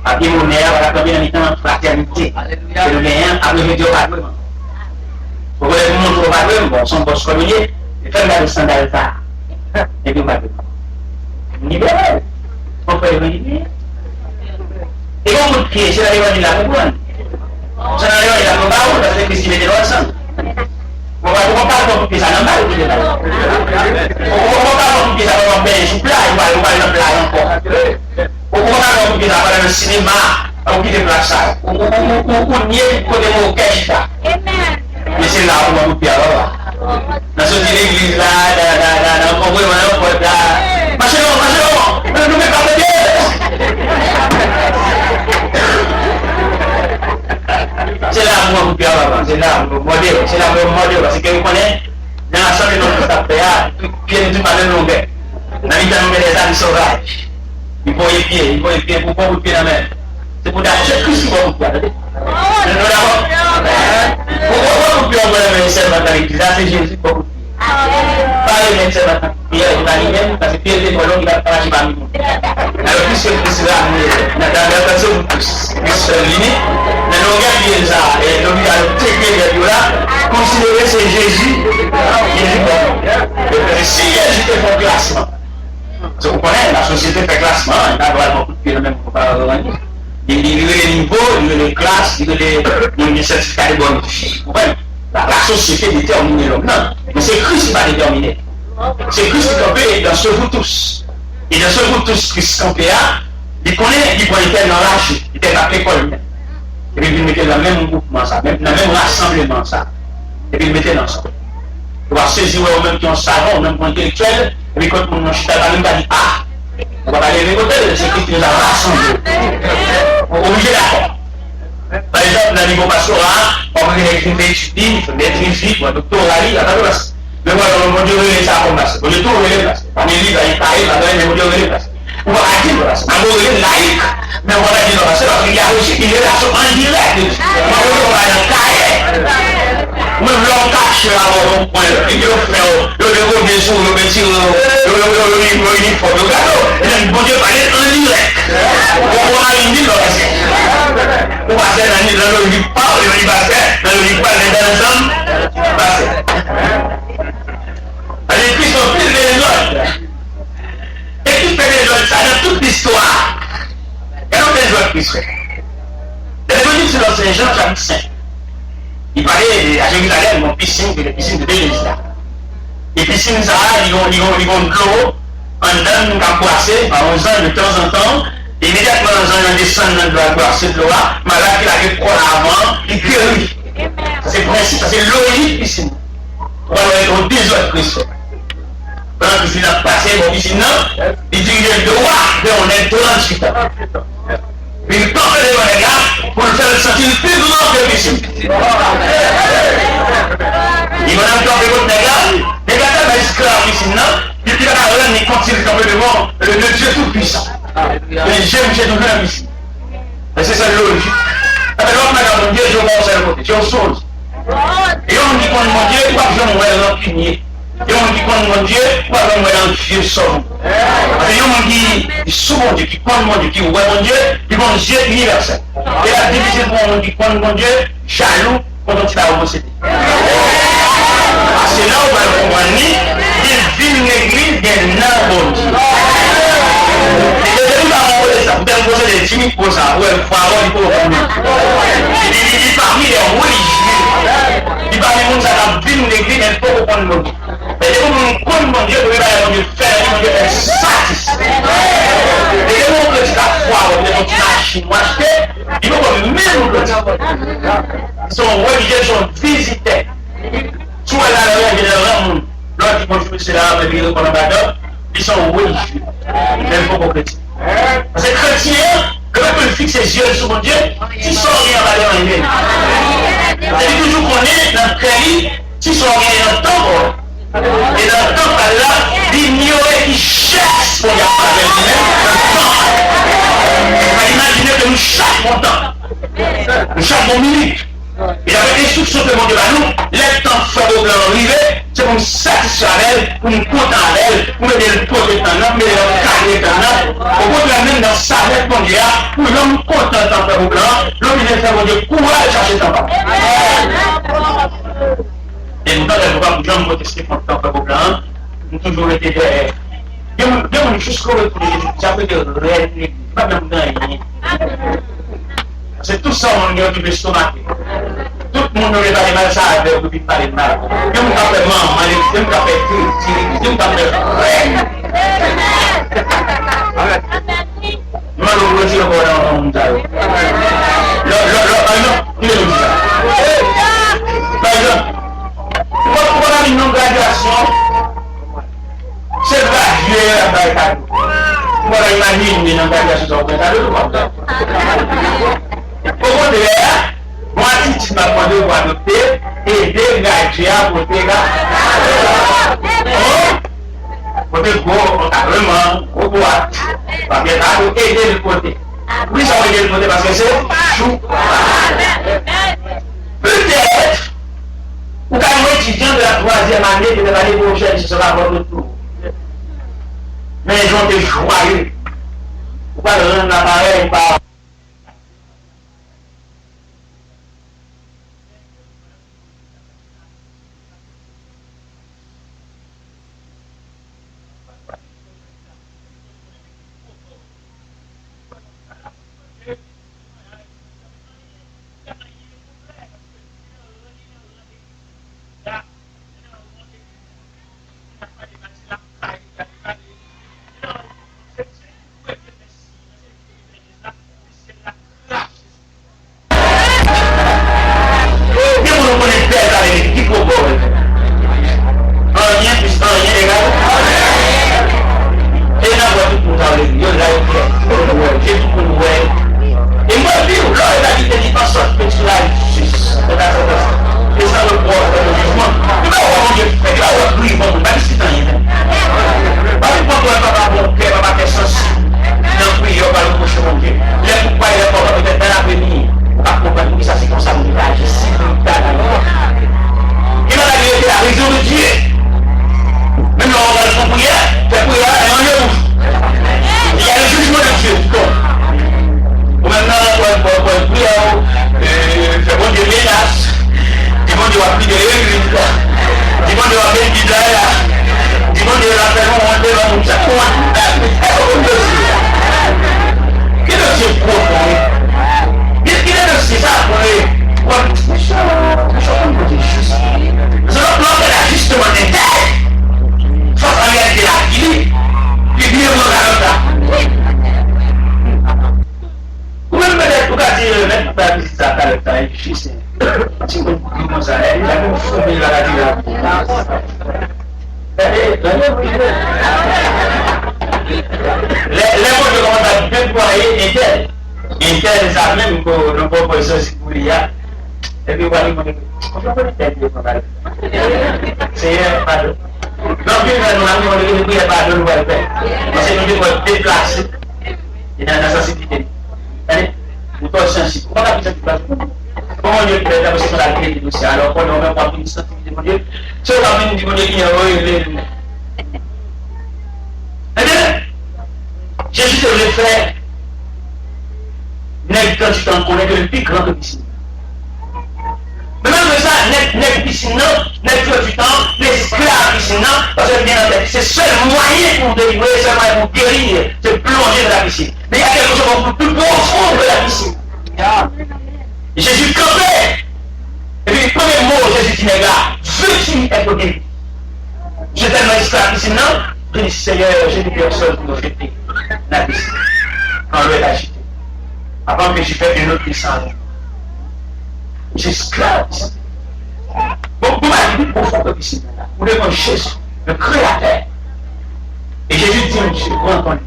Papier monnaie, voilà, combien de temps fraternité. C'est le gagnant, après je dis au patron. Vous voulez vous montrer au patron, bon, son boss communier, et faire la sandale ça. Et puis au patron. Libéré. On peut le libérer. Et quand vous criez, c'est la loi de la couronne. C'est la loi de la couronne, parce que Christ met ensemble. On va parler de ça, on va parler de ça. On va parler de ça, on va bien sous plat, on va parler de plat encore. On va parler de ça, on va dans le cinéma, on quitte place ça. On nie côté mon cash là. Mais c'est là où on va couper alors. Dans ce l'église là, dans le convoi, on va là. Machelon, ne nous mets pas de c'est là où on va couper alors. C'est là où on va modèle, c'est là où on va modèle. Parce que vous connaissez, dans l'ensemble de notre affaire, il y a tout pas de longueur. Dans l'état des âmes sauvages. Il faut les pieds, pour vous pieds dans la main. C'est pour d'acheter Christ qui va vous pieds. Pourquoi vous pieds en la main, c'est la l'église, là c'est Jésus pour vous pieds. Pas les mêmes, c'est la pierre, il va lui-même, parce que pierre est bon, il va pas parmi nous. Alors, puisque Christ là, dans la personne, Christ limite, dans le regard de ça, et donc il a le technique de là, considérer c'est Jésus, Jésus bon. Si Jésus fait son classement, vous comprenez, la société fait classement, il a vraiment beaucoup de pieds dans le même comparaison. Il y a les niveaux, il y a les classes, il y a les certificats de bonne vie. Vous comprenez? La société détermine l'homme, non. Mais c'est Christ qui va déterminer. C'est Christ qui campé dans ce vous tous. Et dans ce vous tous, Christ campé a, il connaît, il était dans l'âge, il était appelé comme et puis il mettait dans le même groupement, ça, dans le même rassemblement, ça. Et puis il mettait dans ça. On va saisir au même qui ont savant, au même point intellectuel, et puis quand on chute à même, dit ah, on va pas aller les côtés, c'est Christ qui nous a rassemblés. Obligé d'accord. Par exemple, dans le niveau pastoral, on va écrire des études, il faut mettre une fille, un doctorat, il y a pas de place. Mais moi, on dit que ça a commencé. On dit tout relève place. On dit livre, il parle, mais on dit relève place. On va dire place. On va dire laïque, mais on va dire place. Parce qu'il y a aussi une relation en direct. On va dire cahier. Même l'on cache là, on point. Il faut faire, le revient sur le métier, le uniforme, le gâteau. Et le bon Dieu parle en direct. On va dire le on va faire dans le lit pas, le lit basket, dans le lit pas, les deux ensemble, basket. Les Christ ont fait les autres. Et qui fait les autres, ça dans toute l'histoire. Et on fait les autres Christ fait. Et les venus sur l'Ancien Jean, chapitre 5. Il parlait à Jérusalem, une piscine, que les piscines de l'église là. Les piscines, ça, ils vont de l'eau, en dedans, nous avons passé, par 11 ans de temps en temps. Immédiatement, dans un descendant de la gloire, cette loi, malade qui avait quoi avant, il guérit. C'est principe, c'est logique ici. On va être des autres Christ. Pendant que je suis là passé, bon, ici, non, il dit qu'il est le roi, mais on est 38 ans. Mais il porte les regards pour le faire sentir plus grand que ici. Il va encore de votre regard, les gars, les esclaves ici, non, il dit qu'il continue complètement le Dieu tout-puissant. Mais j'aime chez nous-mêmes ici. Et c'est ça le logique. Alors, madame, mon Dieu, je vais voir le côté. Tu es au sol. Et on dit qu'on mon Dieu, pas besoin de voir l'empigné. Et on dit qu'on mon Dieu, pas besoin de voir un vieux somme. Et on dit, souvent Dieu, qui compte mon Dieu, qui voit mon Dieu, qui mon Dieu universel. Et la division pour on dit qu'on mon Dieu, jaloux, quand on tire à homosexualité. C'est là où on va le comprendre, il vit une église d'un bon Dieu. Vous devez poser des timides pour ça, ou un pharaon, il faut le il parmi les religieux, il parmi les gens qui ont vu une église, il faut reprendre le Dieu. Mais dès qu'on connaît mon Dieu, vous devez Dieu faire, mon Dieu est satisfait. Et dès qu'on peut dire la foi, on peut dire la chinois, il faut que même le Dieu. Ils sont religieux, ils sont visités. Soit là, l'autre qui construit c'est là, ils sont religieux, même pas chrétiens. Parce que chrétien, quand on peut fixer les yeux sur mon Dieu, si son rien va aller en lui. C'est toujours qu'on est dans le crédit, si son rien est dans le temps, et dans le temps, là, l'ignorer qui cherche pour y avoir lui-même, imaginez que nous chaque temps, nous chaque minute. Il avait instruction que mon Dieu à nous, les temps fort au blanc arrivé, c'est pour nous satisfaire elle, pour nous contenter elle, pour nous mettre le pot de temps, mettre le carré de temps, Au contraire, même dans sa répondre, pour l'homme content d'en faire au blanc, l'homme il fait mon Dieu courage à chercher d'en faire. Et nous, dans le programme, nous avons protesté contre d'en faire au blanc, nous avons toujours été derrière. Demande jusqu'au retour de Jésus, j'appelle de réel, pas même gagner. C'est tout ça, on est occupé stomac. Tout le monde ne va pas mal ça avec vous, pas les mal. Je me rappelle maman, je me rappelle tout, je me rappelle frère. Malheureusement, je ne sais pas par exemple, pour la graduation, c'est gradué à Baïkade. Moi, j'imagine une graduation au Baïkade. Au contraire, moi, si tu m'as demandé pour adopter, aider gradué à voter là. Voter gros, vraiment, au boîte. Parce que là, vous aider le côté. Oui, ça va aider le côté parce que c'est chou. Peut-être, ou quand un étudiant de la 3e année de l'année prochaine, ce sera votre tour. Mais ils ont été joyeux. Pourquoi le rendre l'appareil par. Jésus devait faire, quand tu t'en connais, que le plus grand que piscine. Mais même ça, n'est piscine, n'est du temps, l'esclave piscine, parce que bien en tête, c'est le seul moyen pour délivrer, c'est le moyen pour guérir, c'est plonger dans la piscine. Mais il y a quelque chose de plus profond que la piscine. Jésus campait. Et puis, le premier mot, Jésus dit, les gars, veux-tu être guéri? J'étais tellement esclave piscine, non? Je dis, Seigneur, j'ai des personnes pour nous jeter la piscine. Quand l'eau est agitée. Avant que je fasse une autre licence. J'esclave. Bon, vous m'avez dit profond que piscine. Vous devez Jésus, le Créateur. Et Jésus dit, Monsieur, vous entendez?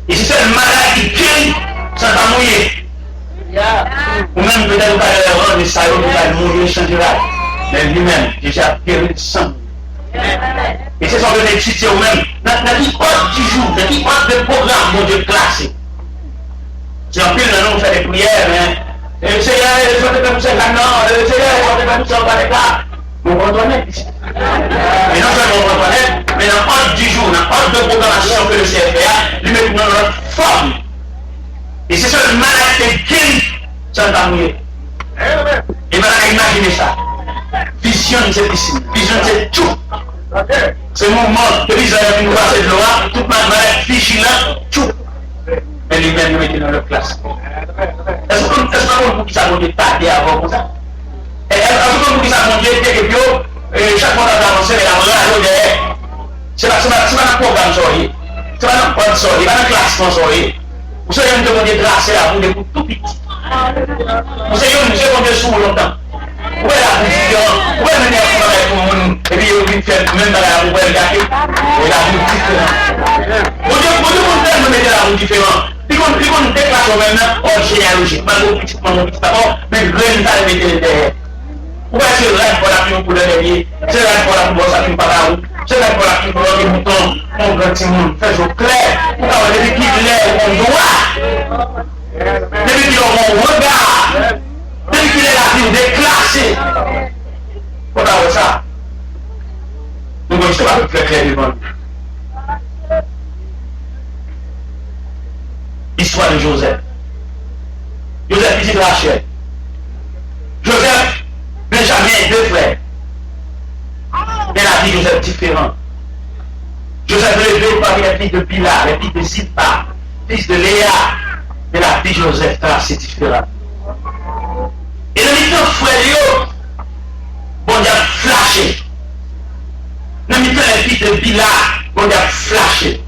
Et si c'est le malade qui guérit sans pas mouiller. Ou même peut-être vous allez rendre les salauds, vous allez mourir sans durable. Mais lui-même, déjà guéri de sang. Et c'est ça que vous étudiez vous-même. Dans l'hypothèse du jour, dans l'hypothèse de programme, mon Dieu, classé. C'est en plus, nous faisons des prières, mais le Seigneur, je vais te faire ça, non, le Seigneur, je vais te faire ça, on va les gars. Vous comprenez? Et non seulement vous comprenez, mais dans l'hypothèse du forme. Et c'est seulement la tête qui s'en va mouiller. Et maintenant, imaginez ça. Vision, c'est ici. Vision, c'est tout. C'est mon monde. Que les gens ont passé de loi, toute ma malade, vigilant, tout. Mais lui-même, nous étions dans leur classe. Est-ce que vous qui savez pas dire avant comme ça? Est-ce que vous qui savez que chaque fois qu'on a avancé, c'est pas un programme sorti. C'est pas un programme sorti, c'est pas un classement sorti. Vous savez, on demande de tracer là pour des coups tout petits. Vous savez, on demande de sous longtemps. Où est la vision? Où est le nerf avec tout le monde? Et puis, il fait même dans la roue, il y a la roue différente. Vous devez me mettre la roue différente. Puis, on déclenche même en généalogie. D'abord, mais le grain, ça le mettre derrière. Où est-ce que le rêve pour la plume pour le dernier? C'est le rêve pour la plume, ça ne pas la roue. C'est le rêve pour la plume pour le bouton. Mon grand petit monde, fais-le clair. Pour avoir des équipes l'air, on doit. Depuis qu'il a mon regard. Depuis qu'il est la vie déclassée. Pour avoir ça. Nous ne sommes pas plus clair devant nous. Histoire de Joseph. Joseph petit Rachel. Joseph, Benjamin, deux frères. Mais la vie de Joseph différente. Joseph levé par les filles de Bila, les filles de Zilpa, fils de Léa. Mais la vie de Joseph c'est différent. Et le mi-temps frère, bon Dieu a flashé. Le mi-temps les filles de Bila, bon Dieu a flashé.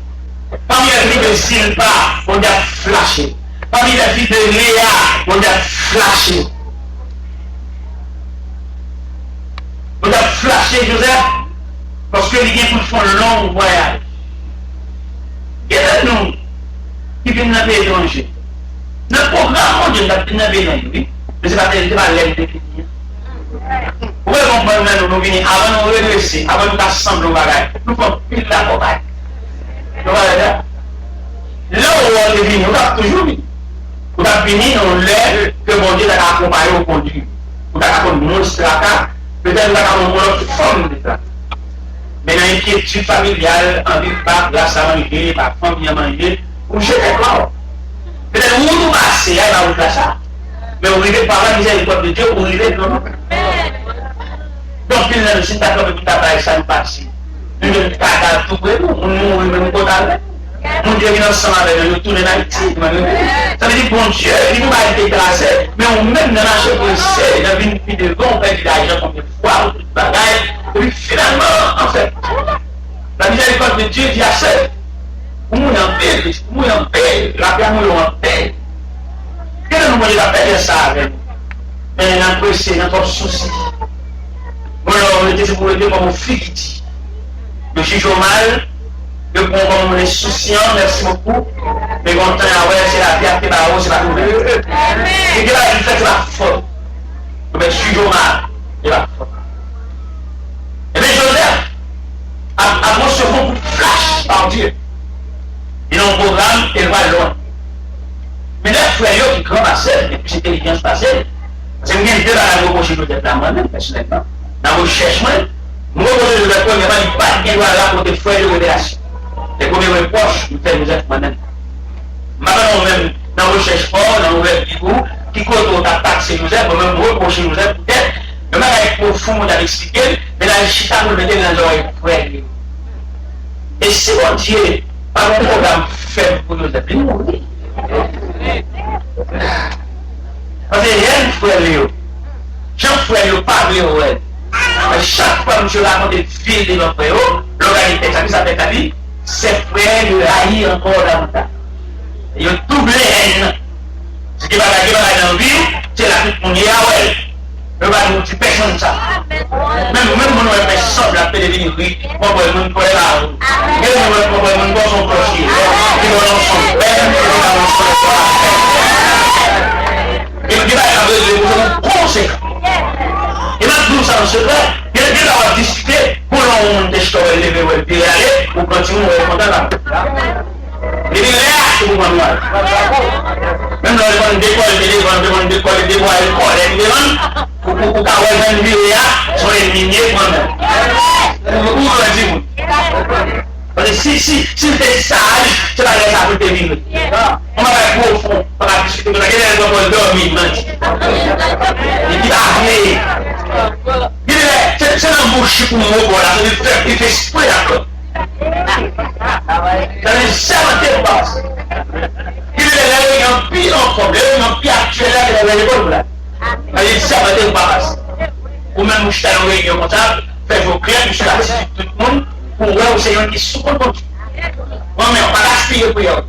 Parmi les filles de Zilpa, bon Dieu a flashé. Parmi les filles de Léa, bon Dieu a flashé. On a flashé Joseph parce que les gens pour faire un long voyage. Et là, nous, qui viennent dans le pays étranger. Notre programme, on dit, dans le pays étranger, mais ce n'est pas l'aide de finir. Vous pouvez comprendre, nous venons avant de nous redresser, avant de nous assembler au bagage. Nous faisons pile la bagaille. Vous voyez là? Là où on est venu, on a toujours venu. On a fini, on l'aide que mon Dieu a accompagné au conduit. On a accompagné mon strata. Peut-être qu'on a une forme de ça. Mais dans l'inquiétude familiale, en ville par grâce à manger, par famille à manger, vous jetez quoi? Peut-être que vous nous passez, il va vous faire ça. Mais vous arrivez par la miséricorde de Dieu, vous arrivez non. Donc, il y a le site d'accord avec ta ça nous passe. Nous ne pouvons pas tout pour nous, nous nous totalement. Mon Dieu vient ensemble avec nous, tourner dans Haïti. Ça veut dire, bon Dieu, il nous va être grâce, mais on même dans la chose de c'est, dans une vie de bon, on fait de l'argent comme des fois, ou de bagaille, et puis finalement, en fait, la miséricorde de Dieu dit à ça, vous m'en en paix, vous m'en en paix, la paix nous en paix. Quel est le moment de la paix de ça avec nous? Mais l'impression, notre souci. Moi, on était pour aider comme un fille, le juge au mal. Le bon comme les souciants, merci beaucoup. Mais bon temps, c'est la fierté, c'est la nouvelle. Et que là, il fait la faute. Mais je suis mal, c'est la faute. Et bien, Joseph a reçu un flash par Dieu. Il a un programme, il va loin. Mais les frères qui commencent, et puis c'est intelligence passée, c'est que j'ai été dans la recherche de Joseph, moi-même, personnellement. Dans la recherche, moi, je ne vais pas dire pas qu'il doit là pour des frères de révélation. Les premiers reproches, nous faisons Joseph moi-même. Maintenant, même dans la recherche fort, dans l'ouvert du coup, qui compte au taxe c'est Joseph, même reprocher Joseph peut-être, mais même avec profond, on a expliqué, mais là, le chita nous le mettait dans l'oreille frère. Et si mon Dieu, par un programme faible pour Joseph, il mourit. Parce que rien frère Léo, Jean frère Léo, pas Léo, chaque fois que je raconte des villes de notre frère, l'oralité, ça fait ta vie. Ses frères le haïssent encore davantage. Ils ont doublé haine. Ce qui va gagner dans la vie, c'est la vie qu'on y a, ouais. Ne va nous dire personne ça. Même si on fait ça, la paix de venir, on peut nous faire la roue. Et on peut nous faire son clocher. Et on va son père, et on va avoir des conséquences. Et maintenant, ça, en secret, il y a des avoir discuté pour l'on déchirer les lever et aller pour continuer à répondre là. Il est là, c'est pour moi. Même là, on décolle, des voies, pour qu'avoir une vie là, sont éliminés moi-même. Où on dit? Parce que si tu es sage, tu vas laisser à côté vivre. On va aller au fond, on va discuter, on va aller dormir. Il dit, c'est un bouche pour moi, voilà, c'est le faire qui fait esprit d'accord. Ça ne jamais passe. Il est là, un pire problème, un pire actuel là, il est là, là. Il ça va passe. Ou même vous êtes en réunion comme ça, faites vos clients, je suis là, tout le monde, pour voir au Seigneur qui souffre pour tout. Non, mais on va gaspiller pour eux.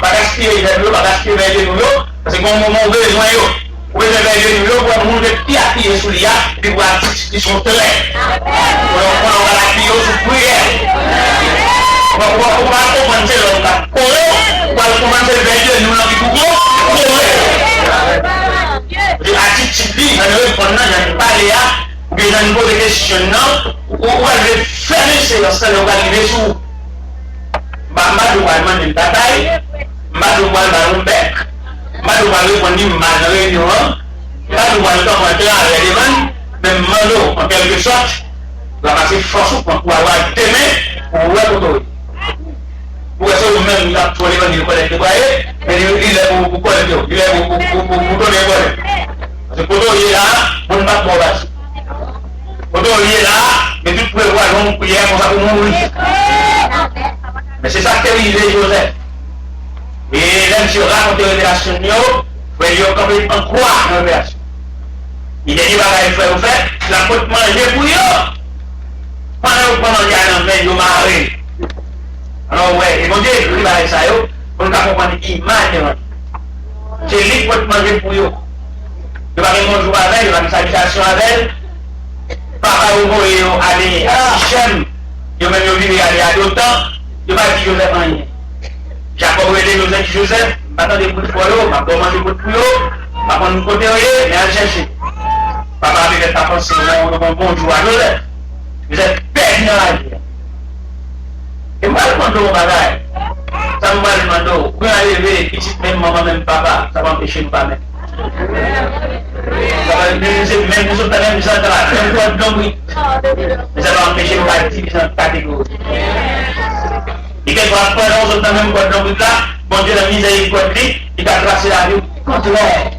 On va gaspiller vers nous, on va gaspiller vers nous, parce que mon moment besoin, vous avez vers nous, pour nous de pied à pied sous l'IA, puis pour ils sont très. On va la pied sous prière. On va commencer le cas. On va commencer vers nous, nous avons attitude, on ne répond pas à bien un niveau de questions, on va fermer ces instants, on va arriver sur Madou Walman de bataille, Madou Walman de bec, Madou Walman de réunion, Madou Walman de l'événement, même Mano en quelque sorte, va passer force pour avoir demain pour voir l'autorité. Pour ça, même là, pour les gens qui connaissent le foyer, mais il est pour connaître, il est pour donner le parce que pour il est là, on ne va pas pouvoir. Pour il est là, mais tu peux voir l'homme prière pour ça pour mourir. Mais c'est ça que il est Joseph. Et là, je raconte les révélations, il faut complètement croire dans la révélation. Il a dit, il faut faire, la faute manger pour eux. Pendant qu'il y a un main, il marre. Alors, ouais, et mon Dieu, il va ça, on va comprendre l'image. C'est lui qui peut manger pour eux. Il va manger avec, il va faire salutation avec. Papa, il va aller à Sichem, il va même vivre aller à d'autres. Il va dire Joseph en rien. Jacob va dire Joseph, maintenant des bouts de poids, il va manger des bouts de poulet, il va prendre une côté, mais à chercher. Papa, il va penser un bon jour à Joseph. Vous êtes perdu dans la vie. Et moi, je demande au bagage. Ça me va demander, vous allez lever, petit, même maman, même papa, ça va empêcher nous pas même. Ça va même nous autres, même nous autres, même toi, donc, mais ça va empêcher nous pas de diviser en catégorie. Et quelque part, nous autres, même quoi, donc, là, bon Dieu, la miséricorde, il va tracer la vie contraire.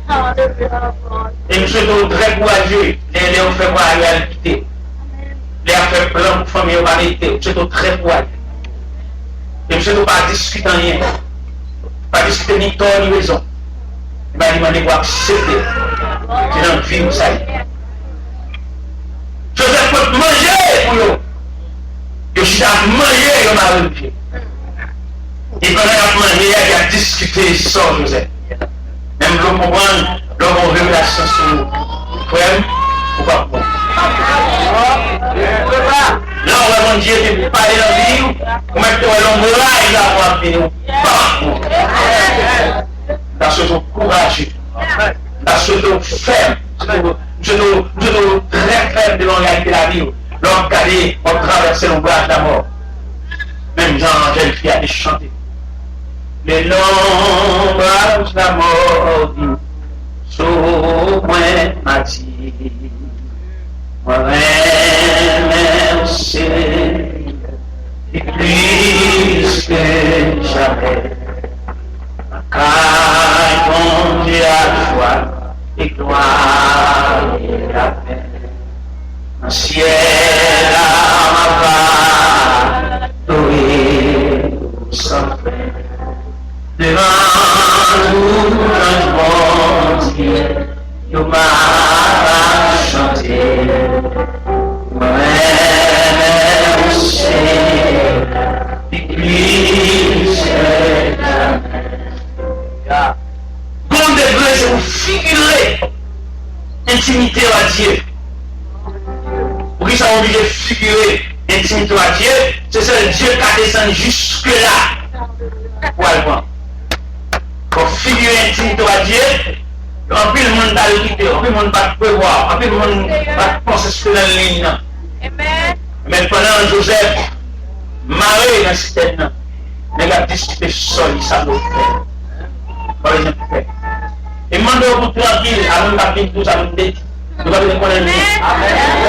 Et nous sommes très courageux, les ont fait voir la réalité. Les a fait plein pour famille humanité, nous sommes très courageux. Et nous ne pas discuter rien. Pas discuter ni tort ni raison. Il m'a demandé pour accepter. C'est dans le vie où ça y est. Joseph peut manger pour eux. Je suis à manger, il m'a revu. Et pendant qu'il a mangé, il a discuté sans Joseph. Même l'homme comprend, l'homme a révélation sur nous. Frère, pourquoi pas? Là, on va Dieu te parler dans la vie, on met l'homme là, il va venir. Dans ce courageux, dans ce ferme, je nous très ferme devant la réalité de la vie. L'homme cadé, on traverse l'ombrage de la mort. Même Jean-Angèle qui a chanté. Les l'ombrage de la mort dit, sous moi m'a dit. Moi-même, c'est plus que jamais. Car mon Dieu a joie et gloire et la paix. Un ciel à ma part, loué sans fin. Devant tout un bon Dieu, nous m'a chanté. Moi-même, c'est l'église jamais. Bon degré, c'est vous figurer intimité à Dieu. Pour qui ça va obligé de figurer intimité à Dieu, c'est ce Dieu qui a descendu jusque-là. Pour aller voir. Pour figurer intimité à Dieu, en plus le monde va l'équiter, en plus le monde va prévoir, en plus le monde va penser ce que dans la ligne. Mais pendant Joseph, maré dans ce terrain, il a discuté seul, il s'en doit faire. Par exemple, et demandez au bout tranquille, avant de faire tout ça, nous dit, nous allons connaître.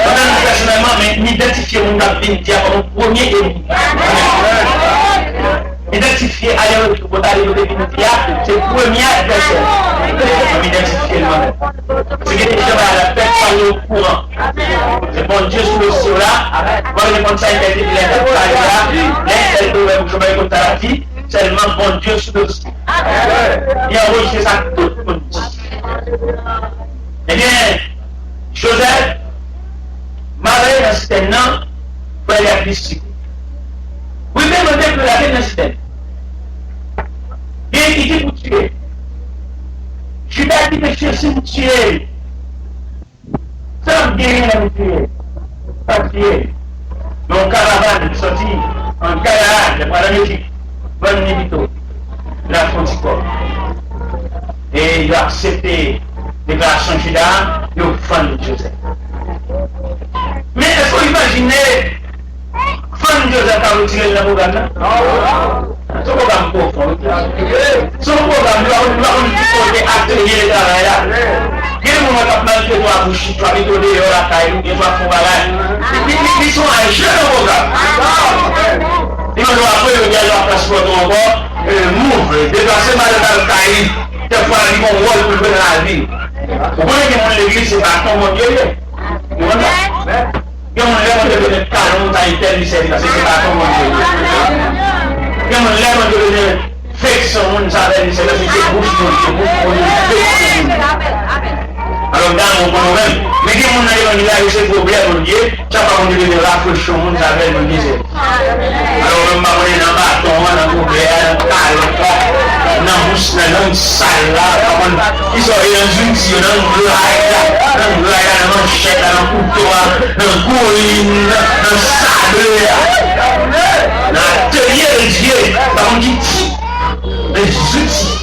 Pendant personnellement, mais m'identifier mon capitaine, qui a comme premier ennemi. identifier aller-retour pour aller au début de c'est le premier adversaire. Pour identifier le monde. C'est que déjà la tête parler au courant. C'est bon Dieu sous le ciel là. Moi je pense que ça a été dit là. L'un de je vais compter la vie. Seulement bon Dieu sous le ciel. Il a enregistré ça tout le monde. Eh bien, Joseph, Marie dans ce temps, pour aller à Christ. Oui, même au début de la vie dans ce temps. Bien qui dit pour tuer. Judas dit que chercher pour tuer. Sans bien à tuer. Pas tuer. Donc, caravane sorti en Canada, par la Belgique, bon Nibito, la Fronticorps. Et il a accepté la déclaration Judas, il a fan de Joseph. Mais est-ce que vous imaginez, fan de Joseph a retiré le programme là? Non. Son programme profond. Son programme, nous avons dit atelier de travail là. Il y a des moments où tu as bouché, tu as mis ton déo la caille, tu as fait un bagage. Ils sont un jeune programme. Ils vont après le gars de la place pour encore, move, déplacer mal dans le caille. Des fois, ils vont rôle pour venir dans la ville. Vous voyez que l'église, c'est pas comme mon Dieu. Il y a un lèvre de devenir canon dans une telle lycée, parce que c'est pas comme mon Dieu. Il y a un lèvre de devenir fixe, on savait, c'est parce que c'est bouche, c'est bouche. Alors, dans mon même, mais qui mon allé dans ce problème, mon Dieu, ça va on devient rafraîchir, on savait, mon Dieu. Alors, on va aller dans le bâton, dans le problème, dans la bouche, dans le salle là, ils sont dans une tire, dans le blague, dans la manchette, dans le couteau, dans le colline, dans le sable, dans l'atelier de Dieu, dans le dit, les outils.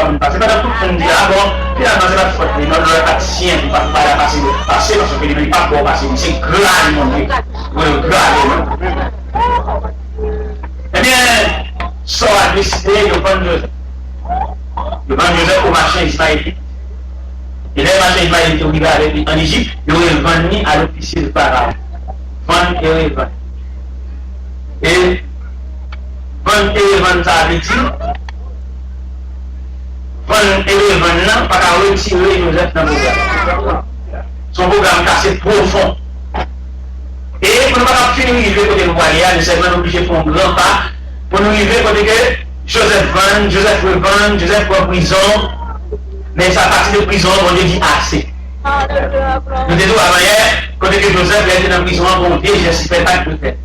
C'est pas tout le monde dit avant, finalement c'est la faute, mais non, le patient qui ne va pas passer parce qu'il n'est pas bon passer, c'est grave mon Dieu, grave. Eh bien, ça a décidé de prendre Joseph. De prendre Joseph au marché ismaélite. Et les marchés ismaélites qui arrivent en Égypte, ils ont vendu à l'officier de Pharaon. Vendre et revendre. Et vendre et revendre, ça veut dire vendre et revendre, pas qu'à retirer Joseph dans le programme. Son programme cassé profond. Et pour ne pas finir arriver côté royal, nous sommes obligés de faire un grand pas pour nous arriver côté que Joseph vend, Joseph revend, Joseph va en prison. Mais ça partie de prison, on dit assez. Nous disons avant hier, côté que Joseph était dans la prison, bon Dieu, je ne sais pas de faire.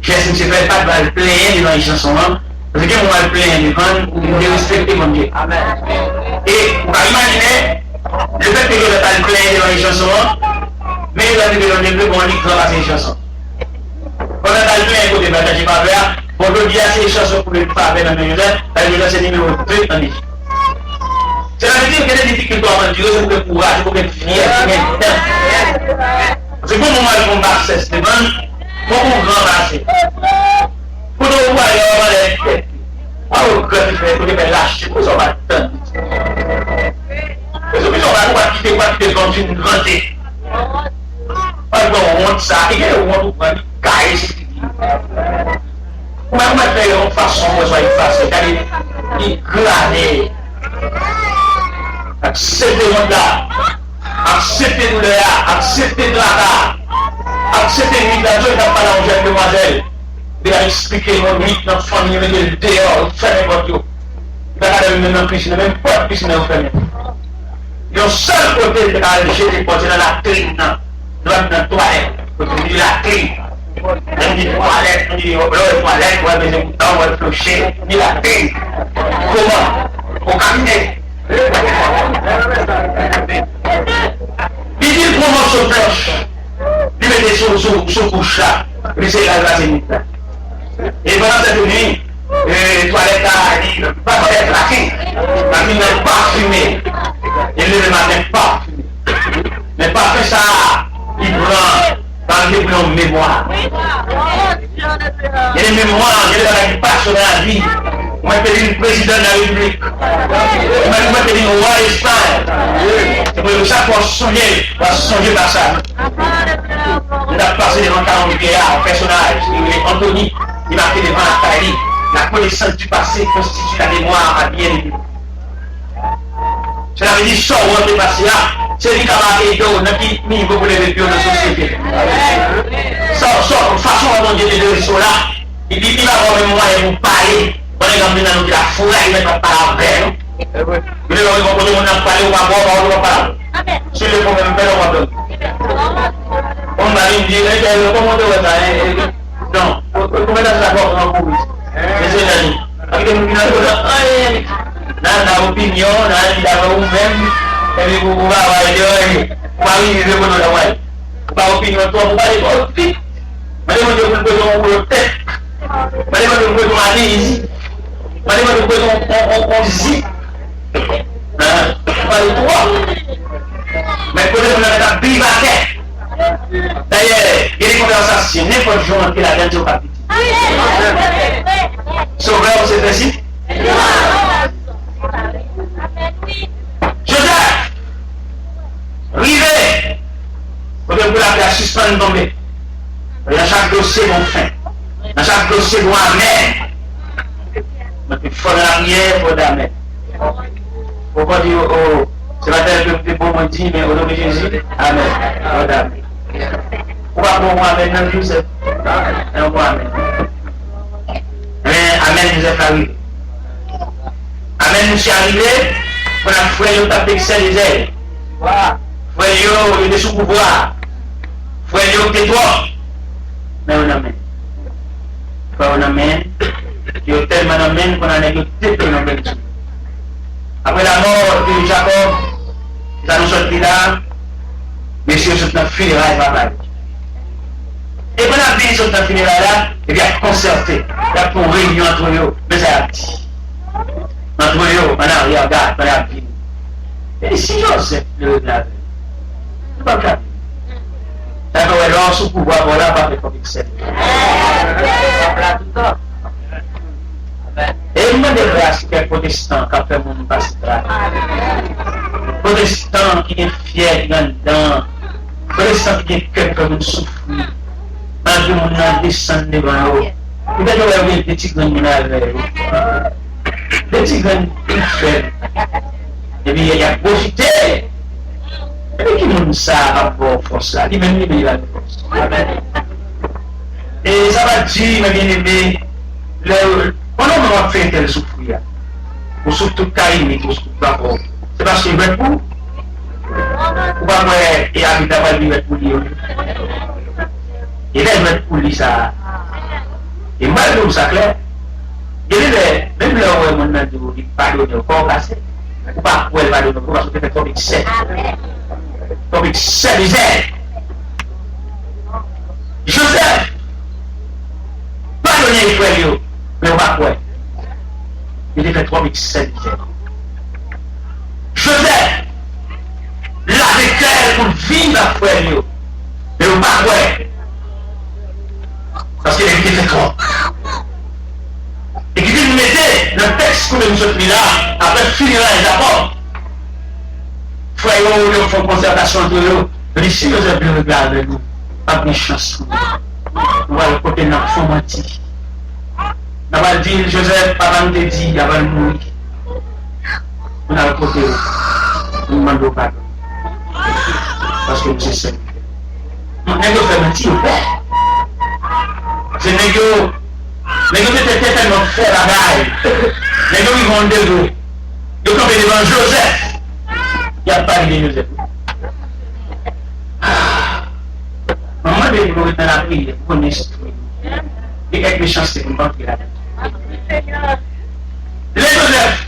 Je ne sais pas de plaindre dans les chansons. Parce que moi, je plains devant, je respecte mon Dieu. Amen. Et vous pouvez imaginer, le fait que je ne pas plaindre dans les chansons, mais il a dit que l'on est plus bon, il va passer les chansons. Quand on a le plein côté de la j'ai pas faire, pour le dire ces chansons pour le faire dans le Joseph, c'est numéro 2 en Égypte. Cela veut dire que les difficultés en Dieu, c'est pour le courage, c'est pour le fier, c'est pour le temps. C'est pour moi le combat, c'est bon, pour mon grand marché. Pour nous voir, on va les têtes. Ah, au grand, il faut que lâcher, pour ça, on va attendre. Parce que on va quitter comme une grande. On monte ça, et on monte pour cailler ce qu'il dit. On va faire une façon, on va une façon, il glaner. Acceptez le monde, acceptez le douleur, acceptez de la acceptez l'immigration et pas la jeune demoiselle. De expliquer mon mythe, notre famille, de dehors, faire n'importe où. Il va aller même en piscine, même pas de piscine au fermé. Il y a un seul côté de la jeter porter dans la trine, dans la toilette, côté de la trine. On dit toilette, on dit toilette, on va mettre un bouton, on va flusher, on dit la trine. Comment? Au cabinet. Il dit pour moi sur planche, il mettait sur couche là, il c'est la zénith là. Et pendant cette nuit, toilette là, pas toilette là, la nuit n'est pas fumée, et le matin pas fumé. Mais pas fait ça, il prend dans le plan mémoire. Il y a des mémoires, il y a des passions dans la vie. Moi, je suis le président de la République. Moi, je suis le roi d'Espagne. C'est pour ça qu'on va songer par ça. On a passé passé devant un personnage, Anthony, il marqué devant la taille. La connaissance du passé constitue la mémoire à bien évoluer. Cela veut dire sort où on est passé là, c'est lui qui a marqué qui niveau pour les véhicules de la société. Sort, façon dont Dieu de sont là, il dit qu'il va avoir le moyen pour parler, on est comme dans la foule, il ne va pas parler avec nous. Il est comme on a parlé, on va voir, on va parler. C'est le problème, on va donner. On va lui dire, comment on doit faire? Non, comment est-ce que ça va pour nous? C'est ça. Avec des gens dans l'opinion, dans vous-même, et puis vous allez voir, pas opinion, toi, vous allez voir, madame, vous pouvez vous tête, madame, vous pouvez vous aller ici, madame, vous pouvez vous ici, pas le droit, mais peut-être vous avez un bivaquet. D'ailleurs, il y a des conversations, n'importe jour, qui la gagne au papier. Sauveur, c'est précis. Joseph, rivé, vous devez la suspendre tomber. Dans chaque dossier, mon fin. Dans chaque dossier, mon amen. Il faut la prière, il faut l'amen. Il ne faut pas dire, oh, c'est la terre que vous êtes bon, dit, mais au nom de Jésus, amen. Pourquoi pour moi, amen, non, Joseph? Non, moi, amen. Mais amen, Joseph arrive. Amen, nous sommes arrivés, on a frère, on a vexé les ailes. Frère, il est sous pouvoir. Frère, tais-toi. Mais on amène. On amène. Il y a tellement d'amène qu'on a négocié pour nous. Après la mort de Jacob, ça nous sortit là, messieurs sont dans le funérail, papa. Et quand on a dit sur le funérail là, il y a concerté. Il y a pour réunion entre eux, mais ça a dit. Entre eux, on a regardé, on a vu. Et si Joseph le regarde, c'est pas grave. D'accord, alors, sous pouvoir, voilà, pas de conviction. Et moi, de grâce, qui est protestant, qui a fait mon pasteur. Protestant qui est fier là-dedans. Protestant qui est cœur comme une souffle. Malgré mon âme descend devant eux. Peut-être qu'on va des petits grains avec eux. Des petits grains faibles. Et puis il y a profité. Et puis qui nous ça à avoir force là. Il m'a mis la force. Et ça va dire, ma bien-aimé, on a fait tel souffrir. Ou surtout Karim, ou surtout d'accord. C'est parce qu'il veut pour. Ou pas moi, et habiter à lui pour lui. Il veut pour lui ça. Et moi, je ça clair. Il est même là où on a dit, pardon, de corps cassé. Ou pas, où elle va donner, parce que c'est comme excès. Comme excès des ailes. Joseph, pardonnez les frères, mais on va quoi? Il était trop excès des ailes. Joseph, la déclare pour vivre à frère, mais on va quoi? Parce qu'il était trop. Et qui dit nous mettez le texte que nous sommes là, après finir les apports. Frère, ils font concertation entre eux. Je dis, si vous avez regardé nous, pas de chance. On va le côté de notre fond menti. On va dire, Joseph, avant de dire, avant de mourir. On a le côté, nous demandons pardon. Parce que nous sommes seuls. On a fait mentir au père. C'est négo. Les gens étaient tellement faits la balle. Les gens ils vont déjouer. Ils ont campé devant Joseph. Il n'y a pas de Joseph. Maman de nous est dans la prière pour nous instruire. Il y a quelques chances pour nous entrer là-dedans. Les Joseph,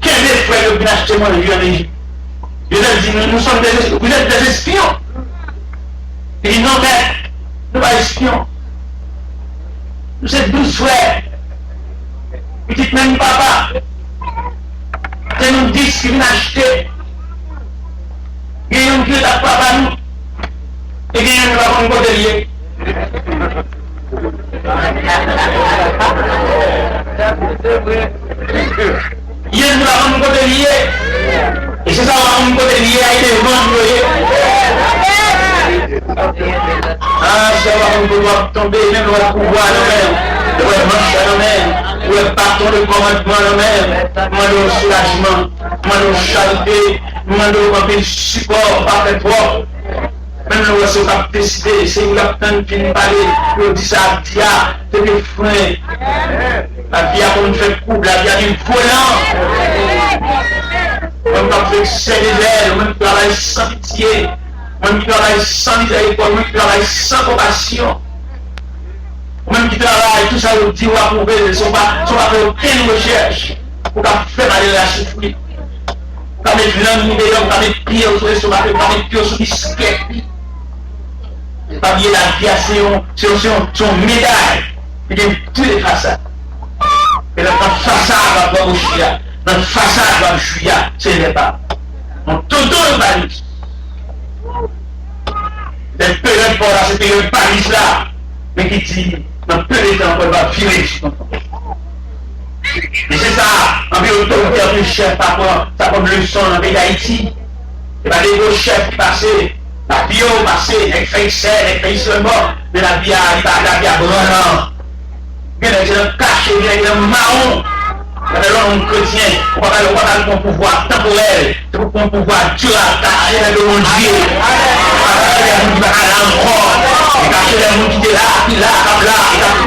quel est le frère qui a acheté moi le vieux en Égypte? Joseph dit, nous sommes des espions. Vous êtes des espions. Il dit, non mais, nous ne sommes pas espions. Nous sommes 12 frères. Petite même papa. C'est nous 10 qui viennent acheter. Il y a un qui est à papa nous. Et il y a un qui va prendre côté lié. Il y a un qui va prendre côté lié. Et c'est ça, on va prendre côté lié. Il est vendre. Ah, on doit tomber, même le pouvoir nous-mêmes, le manche à nous-mêmes, le bâton de commandement nous-mêmes, demandons soulagement, demandons charité, demandons un support parfait propre. Même nous sommes décidés, c'est une personne qui nous parle, nous dit ça, c'est des freins. La vie a comme fait couple, la vie a une volant. On va faire serrer les ailes, on va travailler sans pitié, on va travailler sans miséricorde, on va travailler sans compassion. Même qui travaille, tout ça, on dit, on va prouver, on va faire aucune recherche pour faire aller la souffrir. On va mettre l'homme de l'homme, on va mettre pied sur les sauvages, on va mettre pied sur les disquettes. Pas bien la vie, c'est son médaille. Il y a tous les façades. Et notre façade va boucher, notre façade va boucher, c'est les pas. On tout le Paris. Cette période pour là, cette période Paris là, mais qui dit, dans peu de temps, on va virer. Et c'est ça, en plus, l'autorité du chef, ça comme leçon dans le pays d'Haïti. Et bien, les gros chefs qui passaient, la vie au passé, les faits les faits seulement, mais la vie a brûlant. Bien, c'est un cachet, il y a un marron. L'homme chrétien, on va pas le pouvoir temporel, c'est pour un pouvoir dur à cacher le monde Dieu. Cacher les gens qui va aller encore, cacher les gens qui étaient là,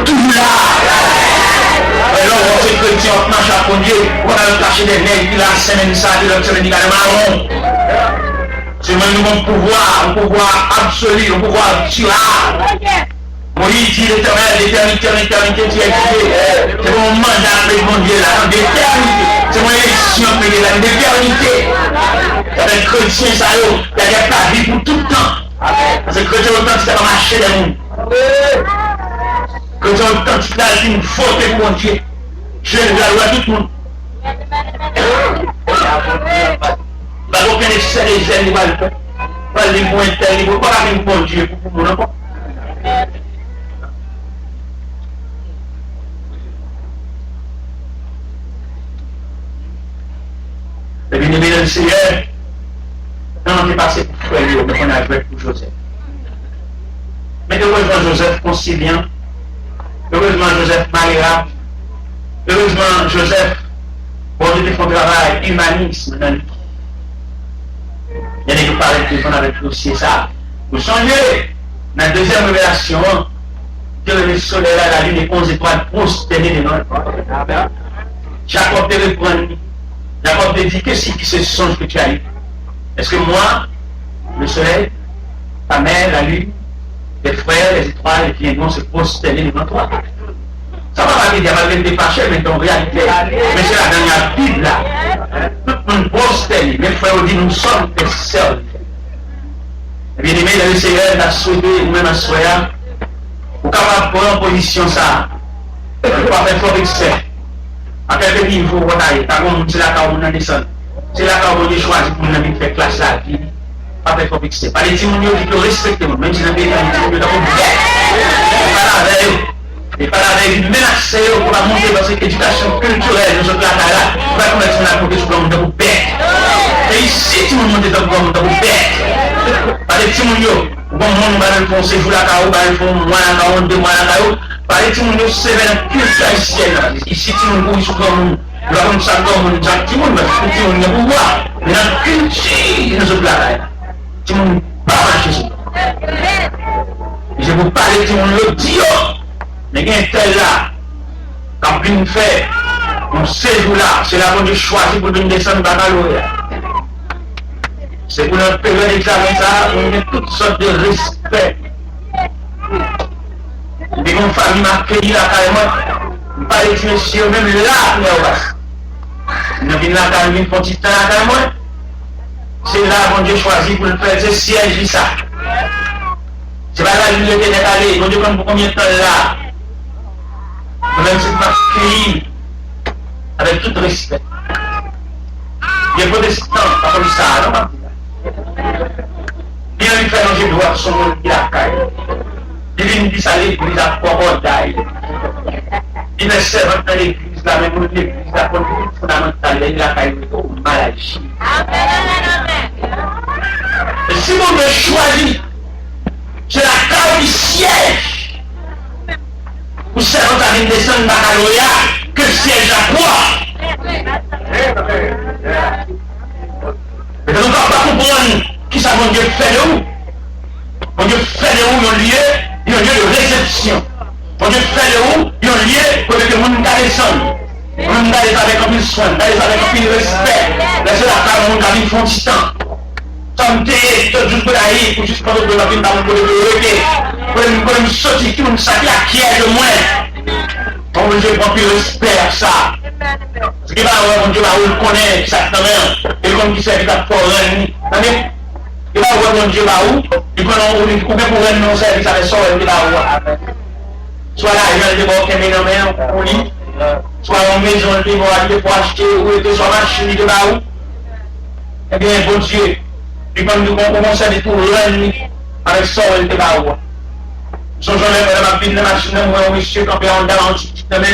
tout là. Alors, on sait chrétien, on marche à fond Dieu, on va cacher des nègres, qui la semaine ça, qui la semaine marron. C'est même un pouvoir absolu, un pouvoir durable. Moïse dit l'éternité, tu es créé. C'est mon mandat avec mon Dieu là, d'éternité. C'est mon élection avec l'éternité. Avec le chrétien, ça y est, il y a ta vie pour tout le temps. Parce que le chrétien, autant tu vas marcher des mondes. Le chrétien, autant tu as une faute pour mon Dieu. Je vais la loi à tout le monde. Bah, aucun excès des gènes, il va le faire. Pas les mots internes, il ne faut pas avoir un bon Dieu pour mon enfant. Le bien-aimé de le Seigneur, on est passé pour frère, on a joué pour Joseph. Mais heureusement, Joseph conciliant, heureusement, Joseph malérable, heureusement, Joseph, pour lui faire son travail, humanisme dans le vie. Il y a des gens qui parlent de avec aussi ça. Vous songez, dans la deuxième révélation, Dieu le soleil, la lune et 11 étoiles prosternées de notre Jacob te reprend. Jacob te dit que si ce songe que tu as eu, est-ce que moi, le soleil, ta mère, la lune, tes frères, les étoiles, qui vont se prosterner devant toi? Ça va pas dire, elle va te dépasser, mais en réalité, mais c'est la dernière Bible là. Tout le monde prosterne, mes frères dit, nous sommes des sœurs. Bien aimé, le Seigneur a souhaité, ou même à soya, pour capable de prendre en position ça, pour pas faire fort excès. À quel niveau vous avez, c'est la carte où on descend. C'est la carte où on choisit pour nous faire classe la vie. Pas faire fort excès. Pas les petits gens qui respectent, même si on a des gens qui ont et pas la veille, menacer pour la montée dans cette éducation culturelle, nous sommes là, on va commencer à monter sur le monde de vous bête. Et ici, tout le monde est dans le monde de vous bête. Pas les petits gens, bon monde va le faire séjour la caillou, va le faire mois la caillou, 2 mois la caillou. Pas les petits gens, c'est une culture haïtienne. Ici, tout le monde est sur le monde. Nous avons ça comme un petit monde, mais tout le monde est pour voir. Mais dans la culture, nous sommes là. Tout le monde va marcher sur nous. Je vous parle de tout le monde, le Dieu. Mais il y a un tel là, quand on fait un séjour là, c'est là qu'on a choisi pour nous descendre dans la loi. C'est pour notre période d'examen ça, on a toutes sortes de respect. Dès qu'on famille m'a accueilli là carrément, on parle de monsieur, même là, on a vu là carrément, une petite temps là carrément. C'est là qu'on a choisi pour le faire, c'est siège ça. C'est pas là que je l'ai allé, on dit combien de temps là. Même si c'est accueilli avec tout respect. Il y a des protestants, pas comme ça, non? Il a lui fait manger droit son monde qui a caillé. Il vient dire ça à l'église à Port-Ordaille. Il est servant dans l'église, la même l'église, la politique fondamentale, il a caillé au maladie. Et si vous me choisissez, c'est la carte du ciel. Ou c'est quand ça vient descendre Bacaloya, que le siège à quoi? Mais nous ne pouvons pas comprendre qui ça mon Dieu fait de où. Mon Dieu fait de où un lieu de réception. Mon Dieu fait de où un lieu pour que le monde descende. On va les avec un peu de soin, on va les avec un peu de respect. Laissez la part au monde qui font du temps. Tentez, tout juste pour aller, pour juste prendre de la vie dans le côté de pour me sortir qui me sac qui est de moi. Mon Dieu prend plus de respect à ça. Ce qui va, mon Dieu va le connaître exactement. Et comme qui sait qu'il va pour rien. Il va voir mon Dieu va où? Il va ou bien pour rien non service avec ça, il va où? Soit là, il va voir qu'il y a un pour lui. Soit en maison, il va aller pour acheter ou était sur la machine de là où. Eh bien, bon Dieu, il va nous commencer à tout l'année avec ça, il était là où. Son journée, ma fille de machine, moi, monsieur, quand on est dans le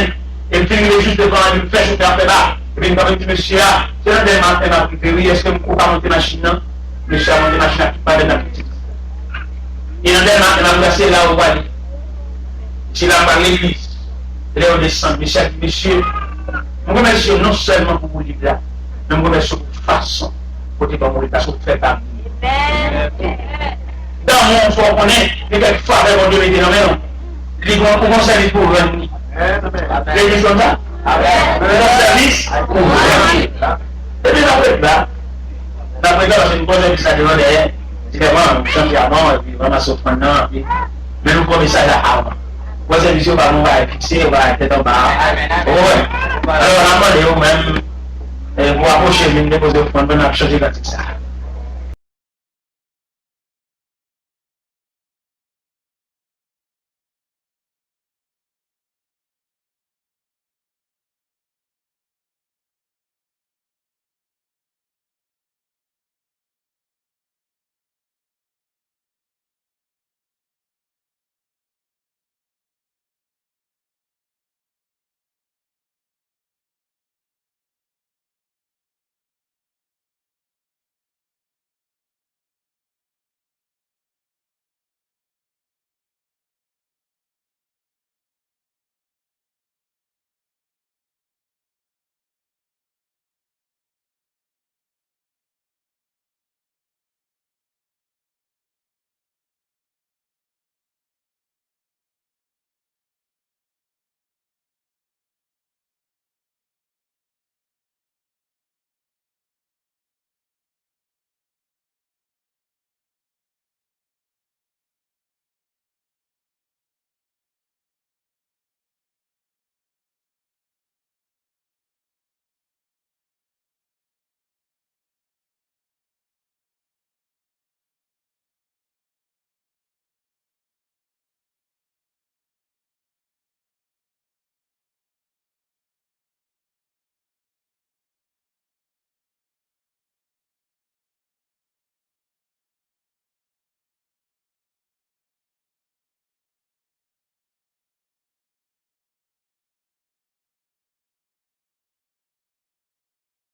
et puis il est juste devant, il fait choper après bas. Et puis il m'a dit, monsieur, c'est un des matins, m'a dit, oui, est-ce que je ne peux pas monter machine, non? Monsieur a monté machine à qui parle de la petite. Et un des matins, m'a placé là où on va aller. C'est là par l'église. Et là, on descend, monsieur a dit, monsieur, je vous remercie non seulement pour vous livre là, mais je vous remercie de toute façon, pour que vous parce que vous faites parmi. Dans mon monde, on connaît, et quelquefois, avec mon Dieu, il dit non, mais non, les gens commencent à aller pour venir. L'église comme ça, le service, pour venir. Et puis après là, c'est une bonne église à devant derrière. C'est vraiment, chanter avant, et puis vraiment sauf maintenant, mais nous prenons ça là avant. Moi, c'est vision par nous, on va fixer, on va être en bas. Ouais. Alors, on a demandé au même, pour approcher, je vais me déposer au fond, on a changé la ça.